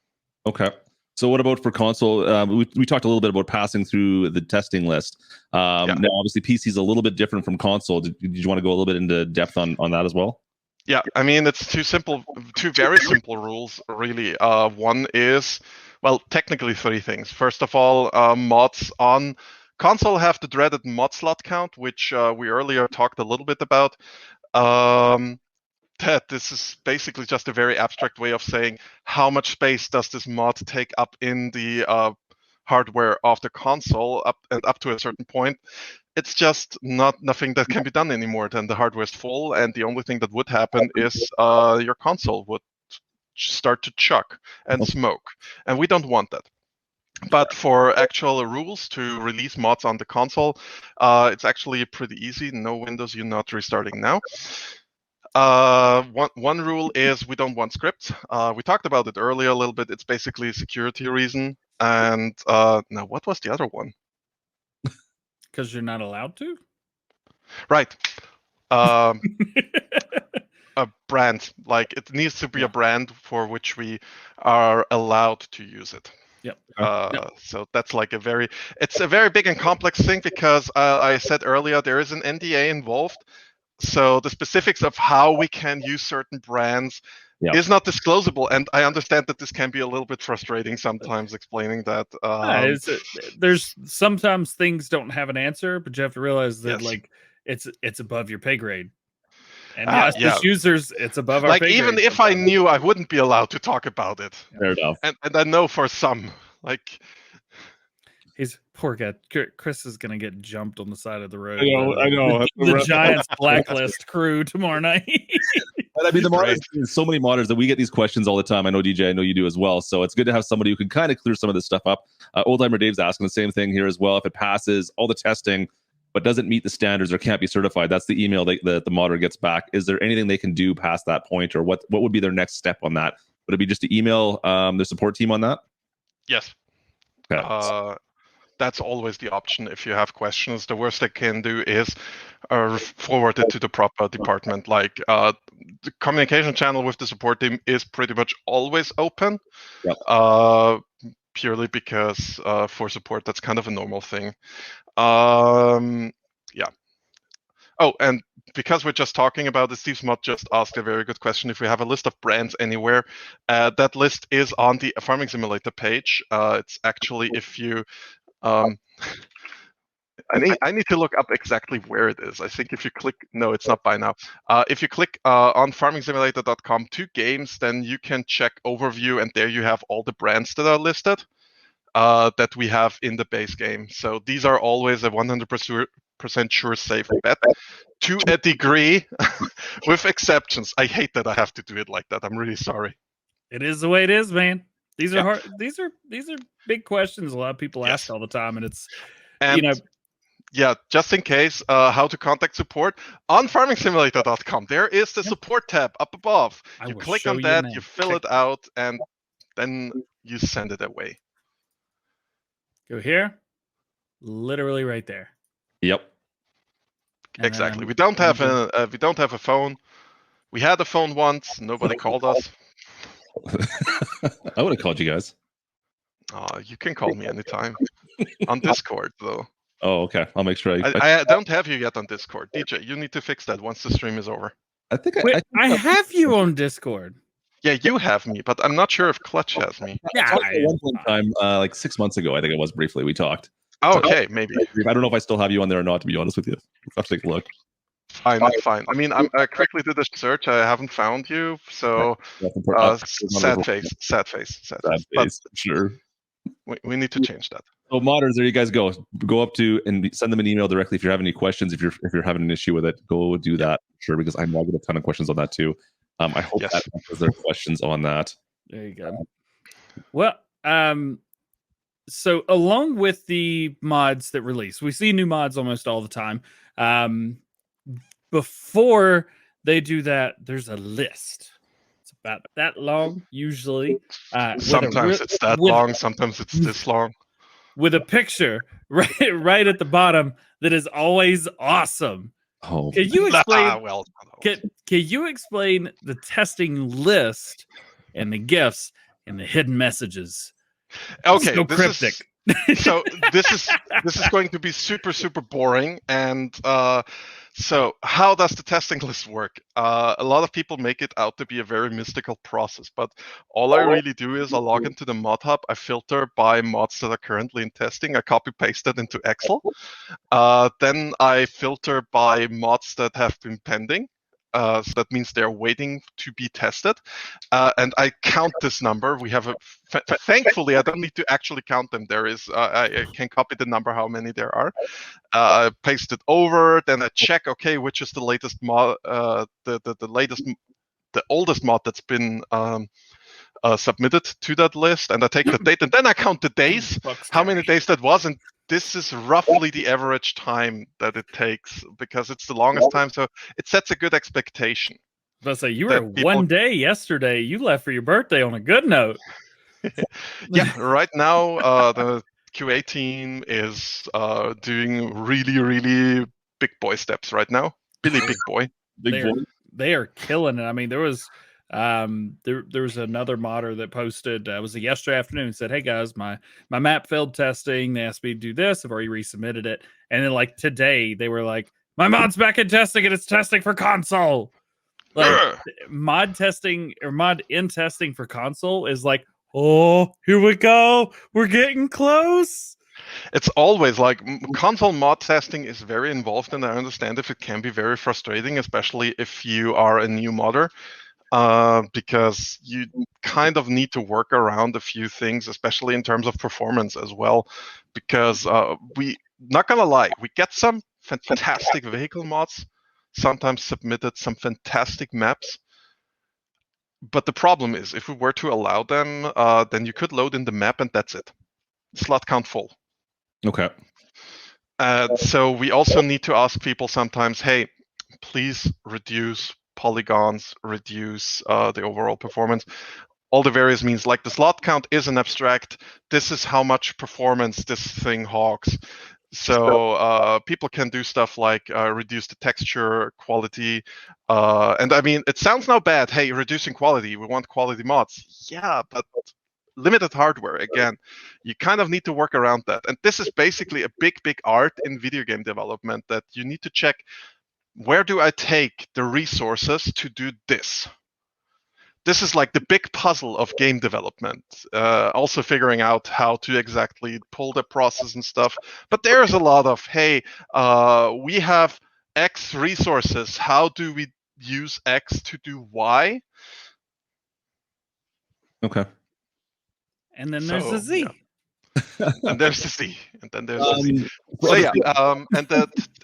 Okay. So what about for console? We talked a little bit about passing through the testing list. Now, obviously, PC is a little bit different from console. Did you want to go a little bit into depth on that as well? Yeah, I mean, it's two very simple rules, really. One is, well, technically 3 things. First of all, mods on console have the dreaded mod slot count, which we earlier talked a little bit about. That this is basically just a very abstract way of saying how much space does this mod take up in the hardware of the console, up to a certain point. It's just nothing that can be done anymore. Then the hardware is full, and the only thing that would happen is your console would start to chuck and smoke, and we don't want that. But for actual rules to release mods on the console, it's actually pretty easy. No Windows, you're not restarting now. One rule is we don't want scripts. We talked about it earlier a little bit. It's basically a security reason. And now, what was the other one? Because you're not allowed to? Right. A brand. Like, it needs to be a brand for which we are allowed to use it. Yep. So that's like it's a very big and complex thing because I said earlier there is an NDA involved. So the specifics of how we can use certain brands is not disclosable, and I understand that this can be a little bit frustrating sometimes explaining that. There's sometimes things don't have an answer, but you have to realize that Yes. like it's above your pay grade. And Yeah. as users, it's above our Like pay even grade if I sometimes. knew, I wouldn't be allowed to talk about it. Fair enough. And I know for some, like He's poor guy. Chris is gonna get jumped on the side of the road. I know. The Giants blacklist crew tomorrow night. But I mean, the Right. modders, there's so many modders that we get these questions all the time. I know DJ, I know you do as well. So it's good to have somebody who can kind of clear some of this stuff up. Oldtimer Dave's asking the same thing here as well. If it passes all the testing, but doesn't meet the standards or can't be certified, that's the email that the modder gets back. Is there anything they can do past that point, or what would be their next step on that? Would it be just to email the support team on that? yes. Okay. That's always the option if you have questions. The worst they can do is forward it to the proper department. Like the communication channel with the support team is pretty much always open. Yep. Purely because for support that's kind of a normal thing. Yeah. Oh, and because we're just talking about this, Steve Smott just asked a very good question. If we have a list of brands anywhere, that list is on the Farming Simulator page. It's actually if you I need to look up exactly where it is. I think if you click, no, it's not by now. If you click on farmingsimulator.com to games, then you can check overview, and there you have all the brands that are listed that we have in the base game. So these are always a 100% sure safe bet to a degree, with exceptions. I hate that I have to do it like that. I'm really sorry. It is the way it is, man. These are hard. These are big questions a lot of people ask all the time, and it's yeah, just in case, how to contact support on farmingsimulator.com. There is the support tab up above. You click on that, you fill it out, and then you send it away. Go here, literally right there. Yep. And exactly. We don't have a phone. We had a phone once. Nobody called us. I would have called you guys. You can call me anytime on Discord, though. Oh, okay. I'll make sure. I don't have you yet on Discord. DJ, you need to fix that once the stream is over. I think I have you on Discord. Yeah, you have me, but I'm not sure if Clutch has me. Yeah, one time, like 6 months ago, I think it was briefly. We talked. Oh, okay, maybe. I don't know if I still have you on there or not. To be honest with you, I'll take a look. Fine. I mean, I quickly did a search. I haven't found you, so sad face. But sure. We need to change that. So modders, there you guys go. Go up to and send them an email directly if you have any questions. If you're having an issue with it, go do that. Sure, because I know I get a ton of questions on that too. I hope that answers their questions on that. There you go. Well, so along with the mods that release, we see new mods almost all the time. Before they do that, there's a list. It's about that long, usually. Sometimes it's that long. Sometimes it's this long. With a picture right at the bottom that is always awesome. Oh, can you explain? Well, can you explain the testing list and the gifts and the hidden messages? Okay, so cryptic. This is going to be super boring. And so how does the testing list work? A lot of people make it out to be a very mystical process, but all I really do is I log into the mod hub, I filter by mods that are currently in testing, I copy paste that into Excel, then I filter by mods that have been pending. So that means they're waiting to be tested, and I count this number. We have thankfully I don't need to actually count them. There is I can copy the number how many there are. I paste it over, then I check. Okay, which is the latest mod? The oldest mod that's been submitted to that list, and I take the date, and then I count the days, how many days that was, and this is roughly the average time that it takes because it's the longest time, so it sets a good expectation. Let's say you were one day yesterday. You left for your birthday on a good note. Yeah, right now the QA team is doing really big boy steps right now. Really big boy. They are killing it. I mean, there was There was another modder that posted, was it yesterday afternoon, said, hey guys, my map failed testing. They asked me to do this. I've already resubmitted it. And then like today they were like, my mod's back in testing and it's testing for console. Like mod testing or mod in testing for console is like, oh, here we go. We're getting close. It's always like console mod testing is very involved, and I understand if it can be very frustrating, especially if you are a new modder, because you kind of need to work around a few things, especially in terms of performance as well. Because we, not gonna lie, we get some fantastic vehicle mods, sometimes submitted some fantastic maps. But the problem is, if we were to allow them, then you could load in the map and that's it. Slot count full. Okay. So we also need to ask people sometimes, hey, please reduce polygons, reduce the overall performance. All the various means, like the slot count is an abstract. This is how much performance this thing hogs. So people can do stuff like reduce the texture quality. And I mean, it sounds not bad. Hey, reducing quality, we want quality mods. Yeah, but limited hardware, again, you kind of need to work around that. And this is basically a big art in video game development, that you need to check, where do I take the resources to do this? This is like the big puzzle of game development. Also figuring out how to exactly pull the process and stuff. But there's a lot of, hey, we have X resources. How do we use X to do Y? Okay. And then there's the Z. Yeah. And there's the Z. And then there's the Z. So yeah,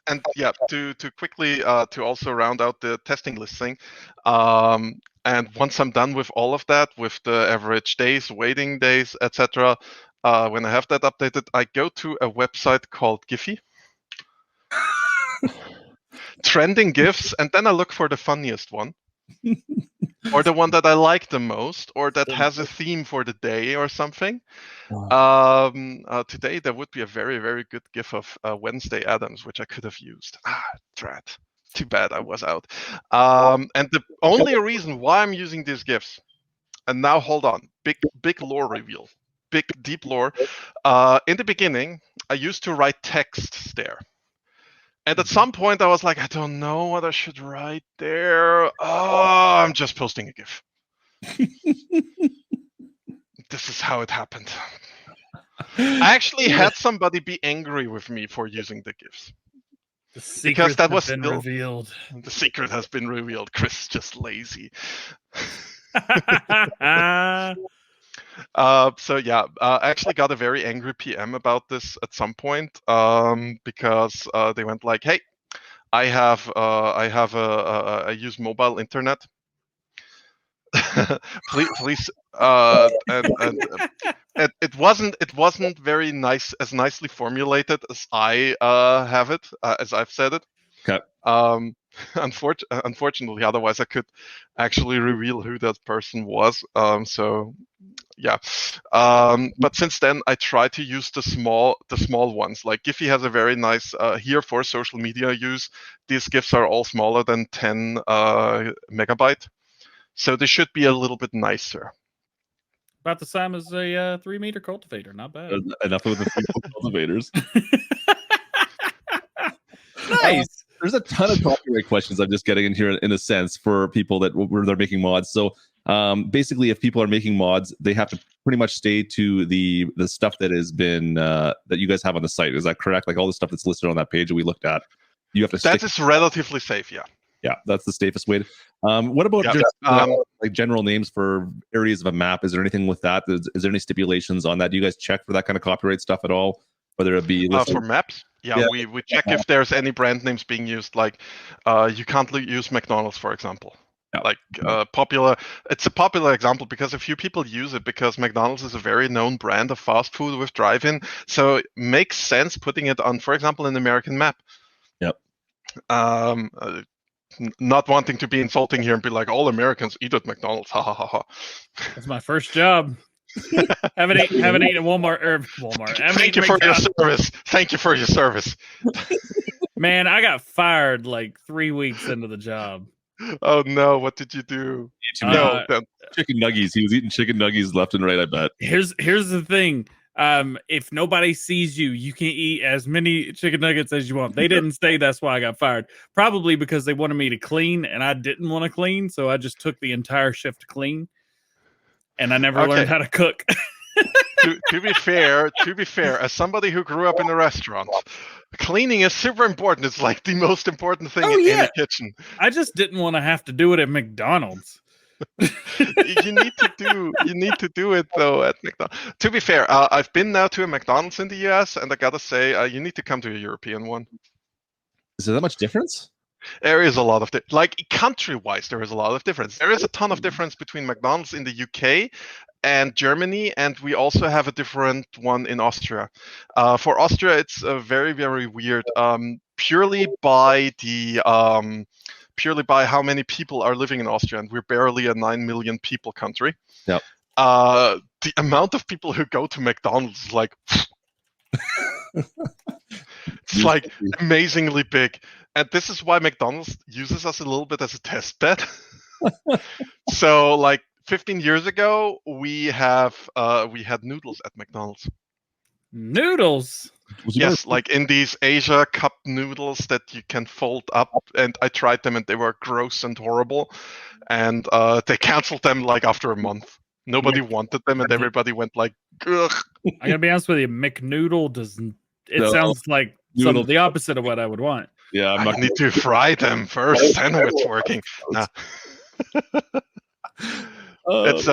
and yeah, to quickly to also round out the testing listing. And once I'm done with all of that, with the average days, waiting days, etc., when I have that updated, I go to a website called Giphy, trending GIFs, and then I look for the funniest one, or the one that I like the most, or that has a theme for the day or something. Today there would be a very, very good GIF of Wednesday Addams, which I could have used. Drat. Too bad I was out. And the only reason why I'm using these GIFs, and now hold on, big lore reveal, big deep lore. In the beginning, I used to write texts there. And at some point I was like, I don't know what I should write there. Oh, I'm just posting a GIF. This is how it happened. I actually had somebody be angry with me for using the GIFs. Because that was still revealed. The secret has been revealed. Chris is just lazy. So yeah, I actually got a very angry PM about this at some point, because they went like, "Hey, I use mobile internet. please." And it wasn't very nice, as nicely formulated as I have it, as I've said it. Okay. Unfortunately, otherwise I could actually reveal who that person was. So yeah. But since then, I try to use the small ones. Like Giphy has a very nice here for social media use. These GIFs are all smaller than 10 megabyte, so they should be a little bit nicer. About the same as a 3-meter cultivator. Not bad. Enough of the 3 cultivators. Nice. There's a ton of copyright questions I'm just getting in here, in a sense, for people that where they're making mods. So basically, if people are making mods, they have to pretty much stay to the stuff that has been that you guys have on the site. Is that correct? Like all the stuff that's listed on that page that we looked at, you have to. That is relatively safe, yeah. Yeah, that's the safest way. What about just like general names for areas of a map? Is there anything with that? Is there any stipulations on that? Do you guys check for that kind of copyright stuff at all? Whether it be for maps? Yeah, we check if there's any brand names being used. Like you can't use McDonald's, for example. Yeah. Like popular. It's a popular example because a few people use it, because McDonald's is a very known brand of fast food with drive-in. So it makes sense putting it on, for example, an American map. Yep. Not wanting to be insulting here and be like, all Americans eat at McDonald's. Ha ha ha ha. That's my first job. haven't eaten at Walmart. Thank you for your service. Thank you for your service. Man, I got fired like 3 weeks into the job. Oh no! What did you do? No, Chicken nuggies. He was eating chicken nuggies left and right, I bet. Here's the thing. If nobody sees you, you can eat as many chicken nuggets as you want. They didn't say that's why I got fired. Probably because they wanted me to clean and I didn't want to clean. So I just took the entire shift to clean. And I never learned how to cook. to be fair, as somebody who grew up in a restaurant, cleaning is super important. It's like the most important thing in a kitchen. I just didn't want to have to do it at McDonald's. you need to do it though at McDonald's. To be fair, I've been now to a McDonald's in the US, and I gotta say, you need to come to a European one. Is there that much difference? There is a lot of like country-wise, there is a lot of difference. There is a ton of difference between McDonald's in the UK and Germany, and we also have a different one in Austria. For Austria, it's very, very weird. Purely by how many people are living in Austria, and we're barely a 9 million people country. Yep. The amount of people who go to McDonald's is like it's like amazingly big. And this is why McDonald's uses us a little bit as a test bed. So like 15 years ago, we had noodles at McDonald's. Noodles? Yes, like in these Asia cup noodles that you can fold up. And I tried them and they were gross and horrible. And they canceled them like after a month. Nobody wanted them and everybody went like, ugh. I gotta be honest with you, McNoodle doesn't. It sounds like the opposite of what I would want. Yeah, I need to fry them first, then it's working. Nah. It's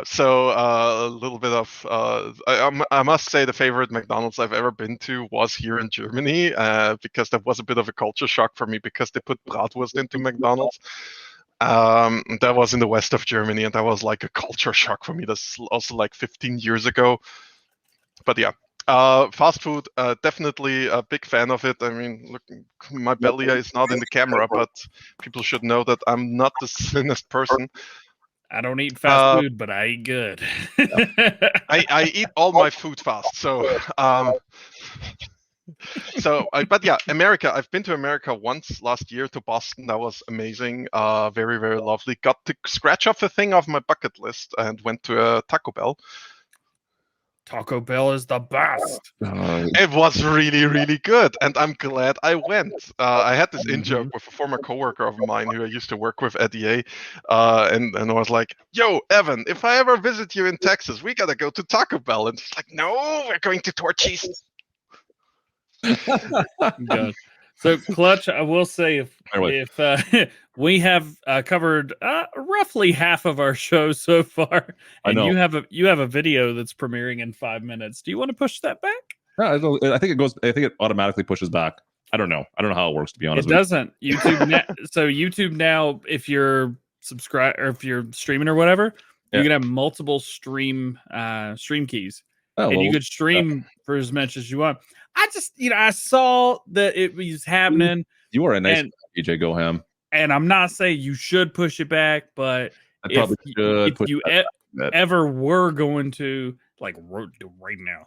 So a little bit of I must say the favorite McDonald's I've ever been to was here in Germany because that was a bit of a culture shock for me because they put bratwurst into McDonald's. That was in the west of Germany, and that was like a culture shock for me. That's also like 15 years ago. But yeah. Fast food, definitely a big fan of it. I mean, look, my belly is not in the camera, but people should know that I'm not the thinnest person. I don't eat fast food, but I eat good. I eat all my food fast. So, but yeah, America. I've been to America once last year to Boston. That was amazing. Very, very lovely. Got to scratch off a thing off my bucket list and went to a Taco Bell. Taco Bell is the best. It was really, really good, and I'm glad I went. I had this in-joke with a former coworker of mine who I used to work with at EA, and I was like, "Yo, Evan, if I ever visit you in Texas, we gotta go to Taco Bell." And he's like, "No, we're going to Torchy's." So, Clutch, I will say if we have covered roughly half of our show so far, and you have a video that's premiering in 5 minutes. Do you want to push that back? No, I think it goes. I think it automatically pushes back. I don't know how it works, to be honest. It doesn't. YouTube so YouTube now, if you're subscribed or if you're streaming or whatever, you can have multiple stream keys, and you could stream for as much as you want. I just, I saw that it was happening. You are a nice DjGoHam. And I'm not saying you should push it back, but if you ever were going to, like, right now.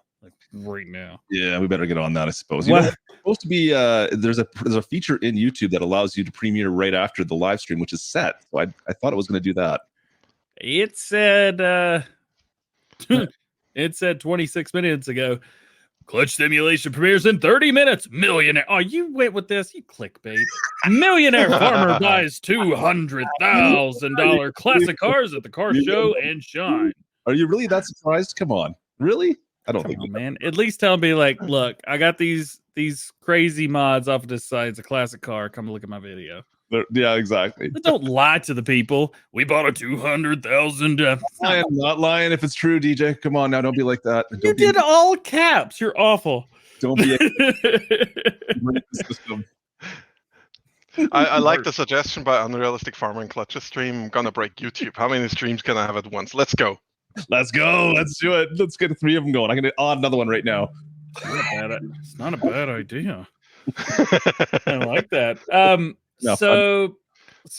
Yeah, we better get on that, I suppose. It's supposed to be, there's a feature in YouTube that allows you to premiere right after the live stream, which is set. So I thought it was going to do that. It said, 26 minutes ago, Clutch Simulation premieres in 30 minutes. Millionaire. Oh, you went with this? You clickbait. Millionaire farmer buys $200,000 classic cars at the car show and shine. Are you really that surprised? Come on. Really? I don't think so, man. At least tell me, like, look, I got these crazy mods off of this site. It's a classic car. Come look at my video. Yeah, exactly. But don't lie to the people. We bought a $200,000. I am not lying if it's true, DJ. Come on now, don't be like that. You did all caps. You're awful. Don't be. I like the suggestion by Unrealistic Farmer and Clutch's stream. I'm gonna break YouTube. How many streams can I have at once? Let's go. Let's go. Let's do it. Let's get 3 of them going. I can add another one right now. It's not a bad idea. I like that. So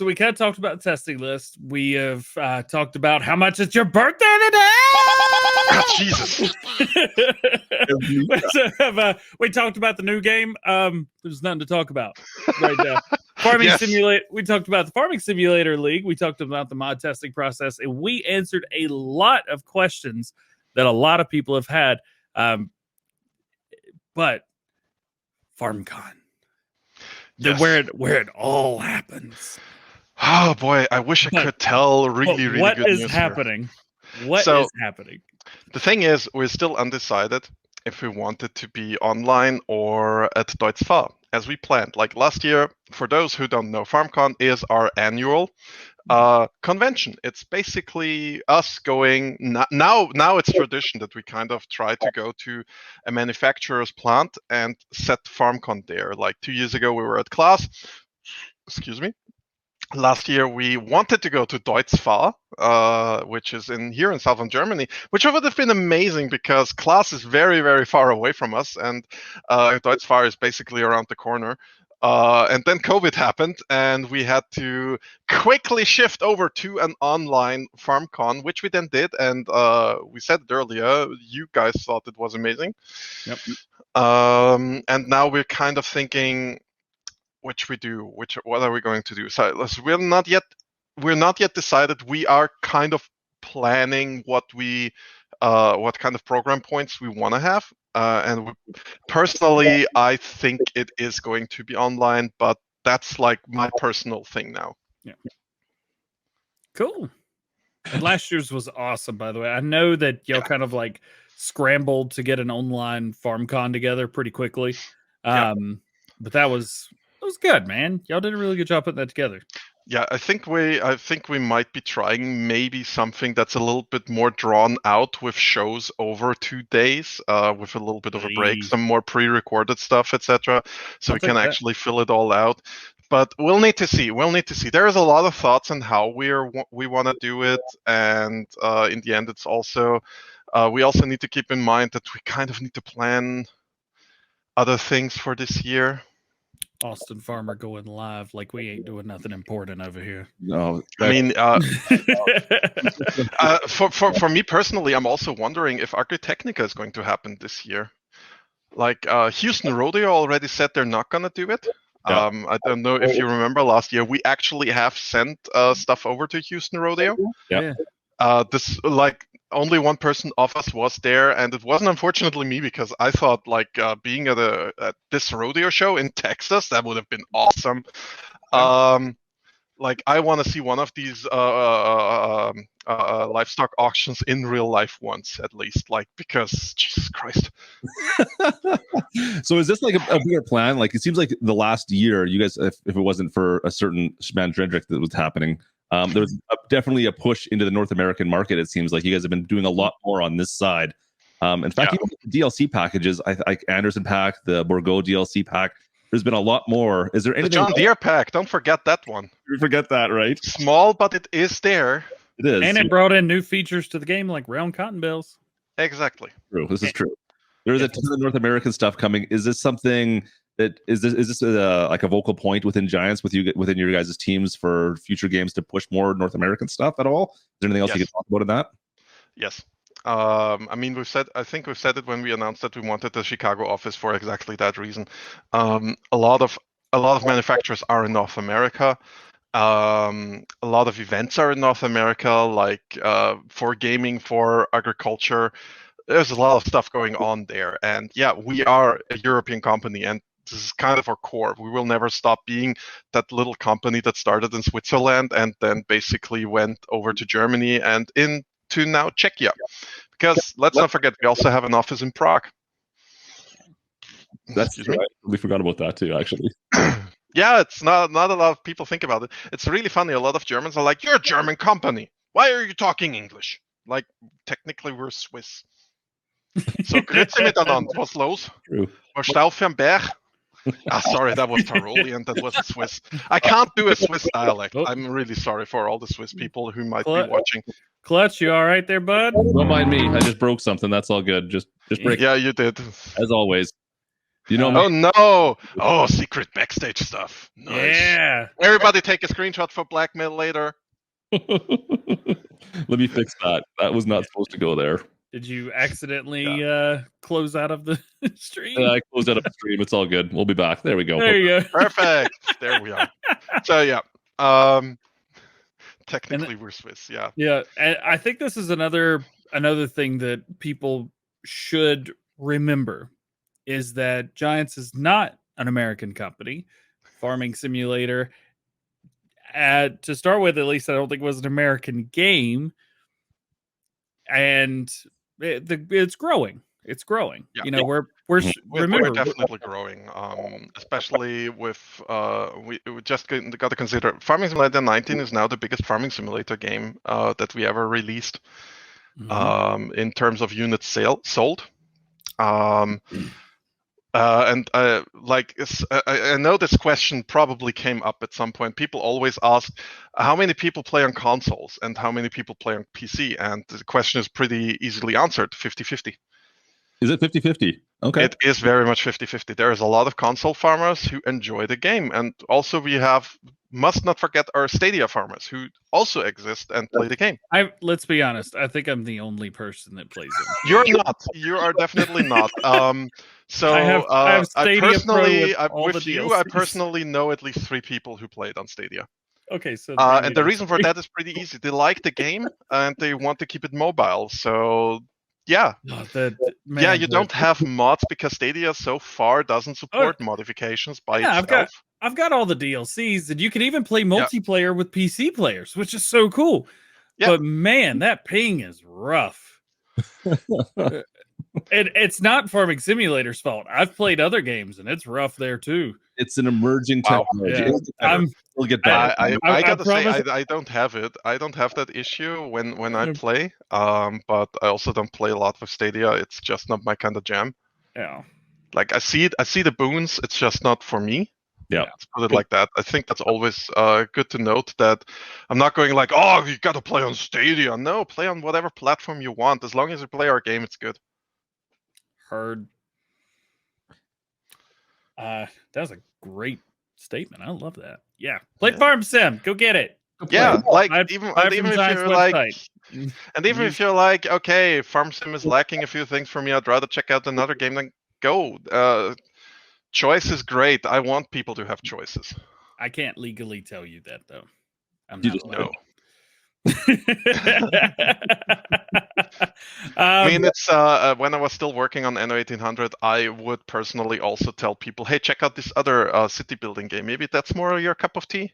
we kind of talked about the testing list. We have talked about how much it's your birthday today. Oh, Jesus. We talked about the new game. There's nothing to talk about right now. Farming Yes. Simulator. We talked about the Farming Simulator League. We talked about the mod testing process, and we answered a lot of questions that a lot of people have had. But FarmCon, Yes. where it all happens. Oh boy, I wish I But- could tell really, really what good is news here. happening? What is So- happening? The thing is, we're still undecided if we want it to be online or at DjGoHam, as we planned. Like last year, for those who don't know, FarmCon is our annual convention. It's basically us going now. It's tradition that we kind of try to go to a manufacturer's plant and set FarmCon there. Like 2 years ago, we were at class. Excuse me. Last year, we wanted to go to DjGoHam, which is here in southern Germany, which would have been amazing because class is very, very far away from us, and DjGoHam is basically around the corner. And then COVID happened, and we had to quickly shift over to an online FarmCon, which we then did. And we said it earlier, you guys thought it was amazing. Yep. And now we're kind of thinking, what are we going to do? So we're not yet decided. We are kind of planning what kind of program points we want to have. Personally, I think it is going to be online, but that's like my personal thing now. Yeah. Cool. And last year's was awesome, by the way. I know that y'all kind of like scrambled to get an online FarmCon together pretty quickly. But that was good, man. Y'all did a really good job putting that together. Yeah, I think we might be trying maybe something that's a little bit more drawn out with shows over 2 days, with a little bit of a break, some more pre-recorded stuff, etc. So we can actually fill it all out. But we'll need to see. There's a lot of thoughts on how we want to do it, and in the end, it's also we also need to keep in mind that we kind of need to plan other things for this year. Austin Farmer going live like we ain't doing nothing important over here. No, I mean, for me personally, I'm also wondering if Architecnica is going to happen this year. Like Houston Rodeo already said they're not going to do it. Yeah. I don't know if you remember last year, we actually have sent stuff over to Houston Rodeo. Yeah. This like only one person of us was there, and it wasn't unfortunately me because I thought like being at this rodeo show in Texas, that would have been awesome. Like I want to see one of these livestock auctions in real life once at least, like because Jesus Christ. So is this like a bigger plan? Like it seems like the last year, you guys, if it wasn't for a certain Schmandrendrick that was happening, there was definitely a push into the North American market. It seems like you guys have been doing a lot more on this side. In fact, even the DLC packages, like Anderson pack, the Borgo DLC pack, there's been a lot more. Is there anything? The John Deere pack, don't forget that one. You forget that, right? Small, but it is there. It is. And it brought in new features to the game like round cotton bells. Exactly. True. This is true. There's a ton of North American stuff coming. Is this something that is this like a vocal point within Giants within your guys' teams for future games to push more North American stuff at all? Is there anything else you can talk about in that? Yes. I mean, I think we've said it when we announced that we wanted the Chicago office for exactly that reason. A lot of manufacturers are in North America. A lot of events are in North America, like for gaming, for agriculture. There's a lot of stuff going on there. And yeah, we are a European company, and this is kind of our core. We will never stop being that little company that started in Switzerland and then basically went over to Germany and into now Czechia. Because let's not forget, we also have an office in Prague. That's right. We forgot about that too, actually. Yeah, it's not a lot of people think about it. It's really funny. A lot of Germans are like, "You're a German company. Why are you talking English?" Like, technically, we're Swiss. So, grüezi miteinander. Was los? True. Was auf am Berg? Sorry, that was Tyrolean. That wasn't Swiss. I can't do a Swiss dialect. Oh. I'm really sorry for all the Swiss people who might be watching. Clutch, you all right there, bud? Don't mind me. I just broke something. That's all good. Just break. Yeah, you did. As always. You know. Oh no! Oh, secret backstage stuff. Nice. Yeah. Everybody take a screenshot for blackmail later. Let me fix that. That was not supposed to go there. Did you accidentally close out of the stream? I closed out of the stream. It's all good. We'll be back. There we go. There you go. Perfect. There we are. So yeah, technically we're Swiss. Yeah. Yeah, and I think this is another thing that people should remember is that Giants is not an American company. Farming Simulator, to start with, at least I don't think it was an American game, and it's growing. It's growing. Yeah. You know, we're We're definitely growing, especially with we just got to consider Farming Simulator 19 is now the biggest farming simulator game that we ever released in terms of units sold. And I know this question probably came up at some point. People always ask how many people play on consoles and how many people play on PC, and the question is pretty easily answered, 50-50. Is it 50-50? Okay. It is very much 50-50. There is a lot of console farmers who enjoy the game. And also we must not forget our Stadia farmers who also exist and play the game. Let's be honest. I think I'm the only person that plays it. You're not. You are definitely not. So I have Stadia I personally know at least 3 people who played on Stadia. Okay, so and the reason for that is pretty easy. They like the game and they want to keep it mobile. So yeah. You don't have mods because Stadia so far doesn't support modifications by itself. I've got all the DLCs, and you can even play multiplayer with PC players, which is so cool. Yeah. But man, that ping is rough. It's not Farming Simulator's fault. I've played other games, and it's rough there too. It's an emerging technology. Yeah. We'll get back. I gotta say, I don't have it. I don't have that issue when I play. But I also don't play a lot with Stadia. It's just not my kind of jam. Yeah. Like I see the boons. It's just not for me. Yeah. Let's put it like that. I think that's always good to note that I'm not going like, oh, you got to play on Stadia. No, play on whatever platform you want. As long as you play our game, it's good. Heard. That was a great statement. I love that. Yeah, play Farm Sim. Go get it. Yeah, like even if you're like, okay, Farm Sim is lacking a few things for me, I'd rather check out another game than go. Choice is great. I want people to have choices. I can't legally tell you that though. You just know. I mean, it's when I was still working on NO 1800, I would personally also tell people, hey, check out this other city building game. Maybe that's more your cup of tea.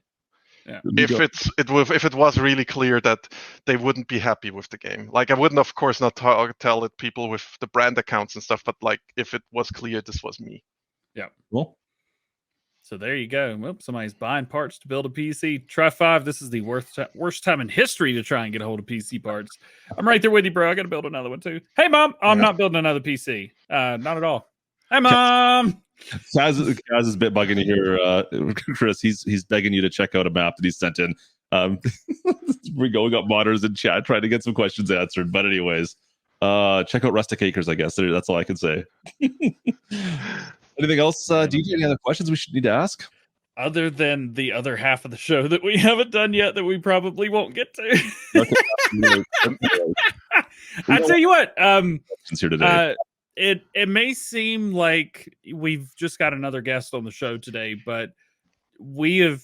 Yeah. If it was really clear that they wouldn't be happy with the game, like I wouldn't, of course, not tell it people with the brand accounts and stuff, but like if it was clear this was me. Yeah. Cool. So there you go. Well, somebody's buying parts to build a PC. Try 5. This is the worst time in history to try and get a hold of PC parts. I'm right there with you, bro. I got to build another one too. Hey, Mom. Oh, I'm not building another PC. Not at all. Hey, Mom. Kaz is a bit bugging to hear, Chris. He's begging you to check out a map that he sent in. We're going up monitors in chat trying to get some questions answered. But anyways, check out Rustic Acres, I guess. That's all I can say. Anything else, DJ? Any other questions we should need to ask? Other than the other half of the show that we haven't done yet that we probably won't get to. I tell you what, here today. It may seem like we've just got another guest on the show today, but we have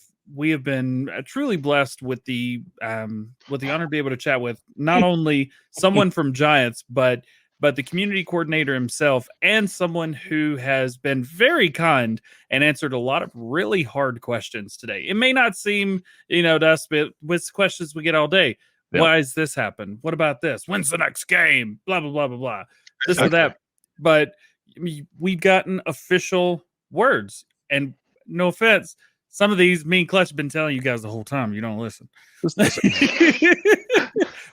been truly blessed with the honor to be able to chat with not only someone from Giants, but the community coordinator himself, and someone who has been very kind and answered a lot of really hard questions today. It may not seem, to us, but with questions we get all day. Yep. Why does this happen? What about this? When's the next game? Blah, blah, blah, blah, blah. This or that. But we've gotten official words. And no offense, some of these, me and Clutch have been telling you guys the whole time. You don't listen.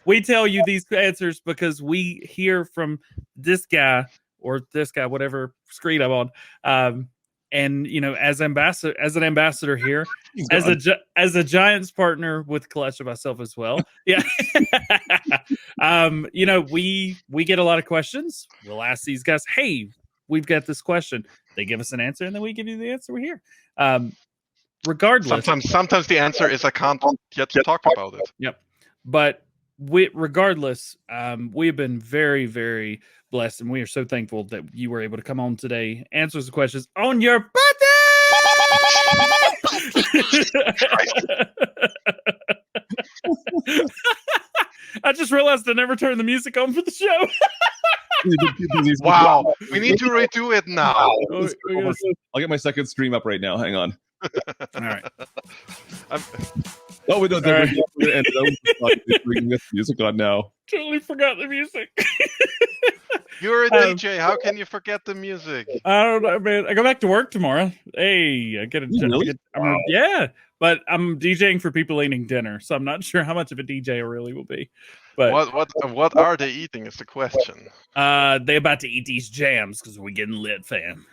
We tell you these answers because we hear from this guy or this guy, whatever screen I'm on. And as an ambassador here, as a Giants partner with Clutch and myself as well. Yeah. We get a lot of questions. We'll ask these guys, hey, we've got this question. They give us an answer, and then we give you the answer here. Regardless, sometimes the answer is I can't yet talk about it. Yep. But regardless, we have been very, very blessed, and we are so thankful that you were able to come on today, answer some questions on your birthday. I just realized I never turned the music on for the show. Wow, we need to redo it now. I'll get my second stream up right now. Hang on. All right. Oh, we don't. All right. Bringing this music on now. Totally forgot the music. You're a DJ. How can you forget the music? I don't know, man. I go back to work tomorrow. Hey, I get a Really? yeah, but I'm DJing for people eating dinner, so I'm not sure how much of a DJ I really will be. But What are they eating is the question. they about to eat these jams because we're getting lit, fam.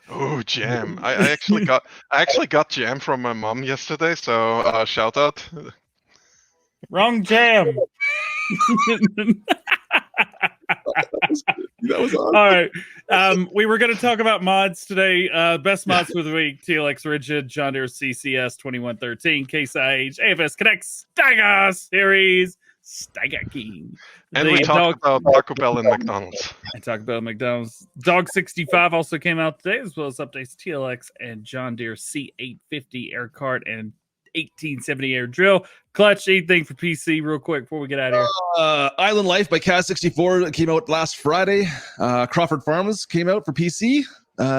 Oh, jam! I actually got jam from my mom yesterday. So shout out. Wrong jam. That was awesome. All right. We were going to talk about mods today. Best mods for the week: TLX Rigid, John Deere CCS 2113, Case IH, AFS Connect, Steiger Series, Steiger King. And we talked about Taco Bell and McDonald's. I talked about McDonald's. Dog 65 also came out today, as well as updates TLX and John Deere C850 air cart and 1870 air drill. Clutch, anything for PC real quick before we get out of here? Island Life by Kaz64 came out last Friday. Crawford Farms came out for PC.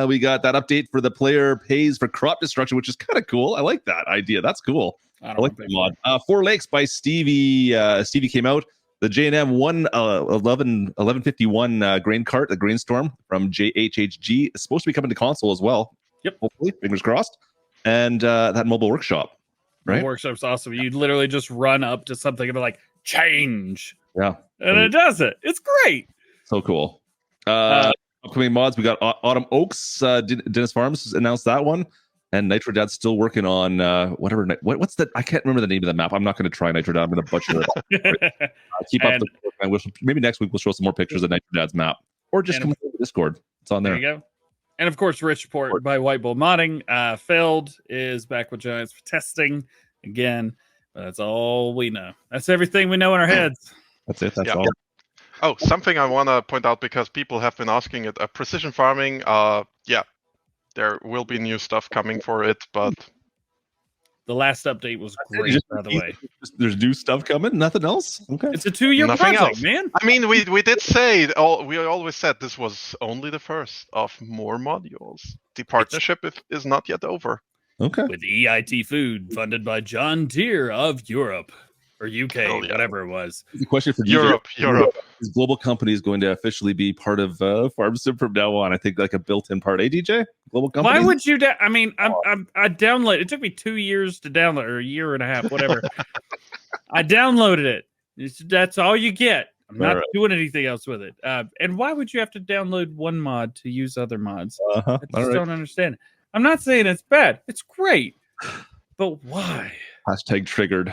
We got that update for the player pays for crop destruction, which is kind of cool. I like that idea. That's cool. I like the mod. Four Lakes by Stevie. Stevie came out. The J&M 1151 grain cart, the Grain Storm from JHHG, is supposed to be coming to console as well. Yep. Hopefully, fingers crossed. And that mobile workshop. Right? The workshop's awesome. You literally just run up to something and be like, change. Yeah. And it does it. It's great. So cool. Upcoming mods, we got Autumn Oaks. Dennis Farms announced that one. And Nitro Dad's still working on what's that? I can't remember the name of the map. I'm not going to try Nitro Dad. I'm going to butcher it. Keep up the work. Maybe next week we'll show some more pictures of Nitro Dad's map. Or just come to the Discord. It's on there. There you go. And of course, Rich Report by White Bull Modding. Feld is back with Giants for testing again. But that's all we know. That's everything we know in our heads. That's it. That's all. Oh, something I want to point out because people have been asking it. Precision farming, there will be new stuff coming for it, but the last update was great, by the way. There's new stuff coming? Nothing else? Okay. It's a 2-year Nothing project, else. man. I mean, we did say, we always said this was only the first of more modules. The partnership is not yet over. Okay. With EIT Food, funded by John Deere of Europe. Or UK, whatever it was. The question for Europe. Is global company is going to officially be part of FarmSim from now on? I think like a built-in part. DJ? Global company? Why would you? I downloaded. It took me 2 years to download, or a year and a half, whatever. I downloaded it. That's all you get. I'm not doing anything else with it. And why would you have to download one mod to use other mods? I just don't understand. I'm not saying it's bad. It's great. But why? Hashtag triggered.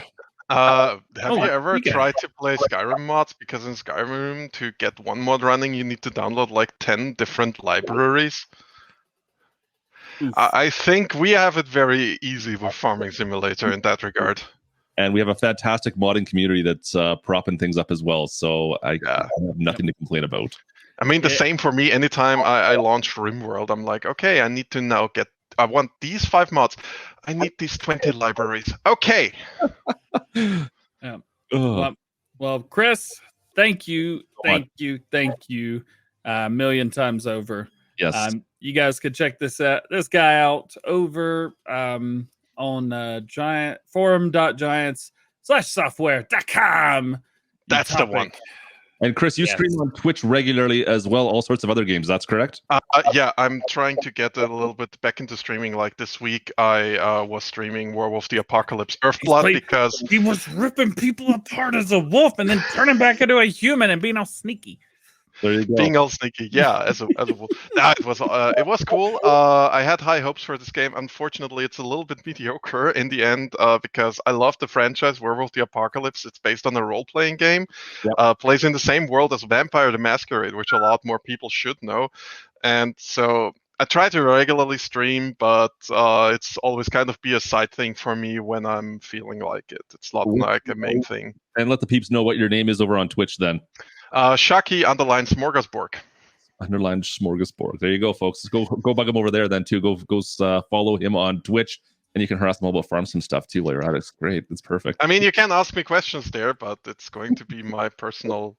Have you ever tried to play Skyrim mods? Because in Skyrim, to get one mod running, you need to download like 10 different libraries. I think we have it very easy with Farming Simulator in that regard. And we have a fantastic modding community that's propping things up as well. So I have nothing to complain about. I mean, the same for me. Anytime I launch RimWorld, I'm like, okay, I need to now I want these 5 mods. I need these 20 libraries. Okay. Well, Chris, thank you a million times over. Yes. You guys could check this guy out over on forum.giants/software.com. That's the one. And Chris, you stream on Twitch regularly as well, all sorts of other games. That's correct? Yeah, I'm trying to get a little bit back into streaming. Like this week, I was streaming Werewolf the Apocalypse Earthblood because he was ripping people apart as a wolf and then turning back into a human and being all sneaky. There you go. Being all sneaky, yeah, as a wolf. It was cool. I had high hopes for this game. Unfortunately, it's a little bit mediocre in the end because I love the franchise Werewolf the Apocalypse. It's based on a role-playing game. Yep. Plays in the same world as Vampire the Masquerade, which a lot more people should know. And so I try to regularly stream, but it's always kind of be a side thing for me when I'm feeling like it. It's not like a main thing. And let the peeps know what your name is over on Twitch then. CHAKI _Smorgasborg. _Smorgasborg. There you go, folks. Go bug him over there then too. Go follow him on Twitch. And you can harass them all about farm sim stuff too while you're at it. It's great. It's perfect. I mean, you can ask me questions there, but it's going to be my personal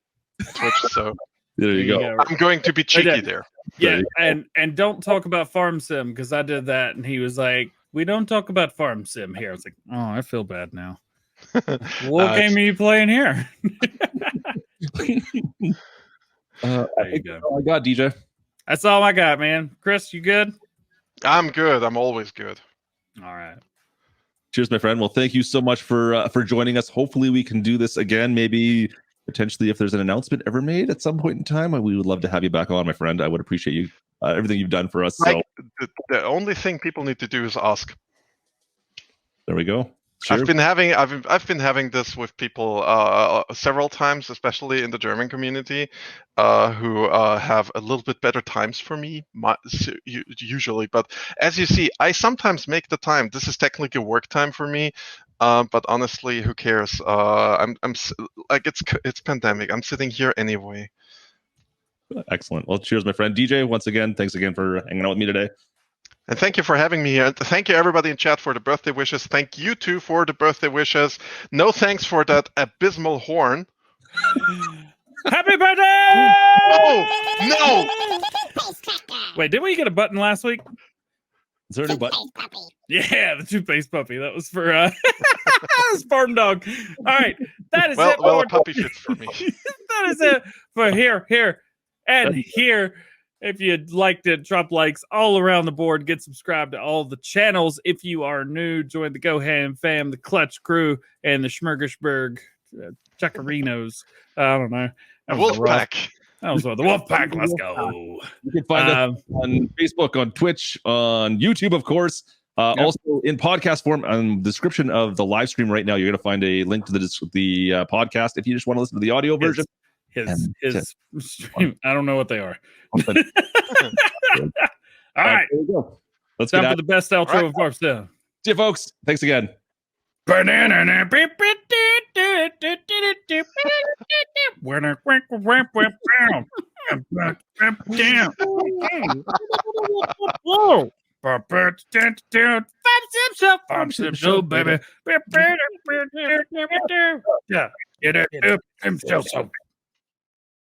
Twitch, so There you go. I'm going to be cheeky there. Yeah, and don't talk about farm sim because I did that, and he was like, "We don't talk about farm sim here." I was like, "Oh, I feel bad now." What game are you playing here? There you go. Oh my God, DJ. That's all I got, man. Chris, you good? I'm good. I'm always good. All right. Cheers, my friend. Well, thank you so much for joining us. Hopefully, we can do this again. Maybe potentially, if there's an announcement ever made at some point in time, we would love to have you back on, my friend. I would appreciate you everything you've done for us. So The only thing people need to do is ask. there we go. Sure. I've been having this with people several times, especially in the German community, who have a little bit better times for me usually. But as you see, I sometimes make the time. This is technically work time for me, but honestly, who cares? I'm like it's pandemic. I'm sitting here anyway. Excellent. Well, cheers, my friend. DJ, once again, thanks again for hanging out with me today. And thank you for having me here. Thank you, everybody in chat, for the birthday wishes. Thank you, too, for the birthday wishes. No thanks for that abysmal horn. Happy birthday! No! Wait, didn't we get a button last week? Is there a new button? Yeah, the toothpaste puppy. That was for Spartan Dog. All right, that is it. Well, a puppy fits for me. That is it for here, and here. If you'd like to drop likes all around the board, get subscribed to all the channels. If you are new, join the GoHam fam, the Clutch crew, and the Schmurgersburg Chuckarinos. I don't know. Wolfpack. That was the Wolfpack. Let's go. You can find us on Facebook, on Twitch, on YouTube, of course. Also in podcast form, on the description of the live stream right now, you're going to find a link to the podcast if you just want to listen to the audio version. His stream. I don't know what they are. All right. There we go. Let's Time get for out. the best outro of Farm Sim. See you, folks. Thanks again. Farm Sim Show, baby. Yeah, get it.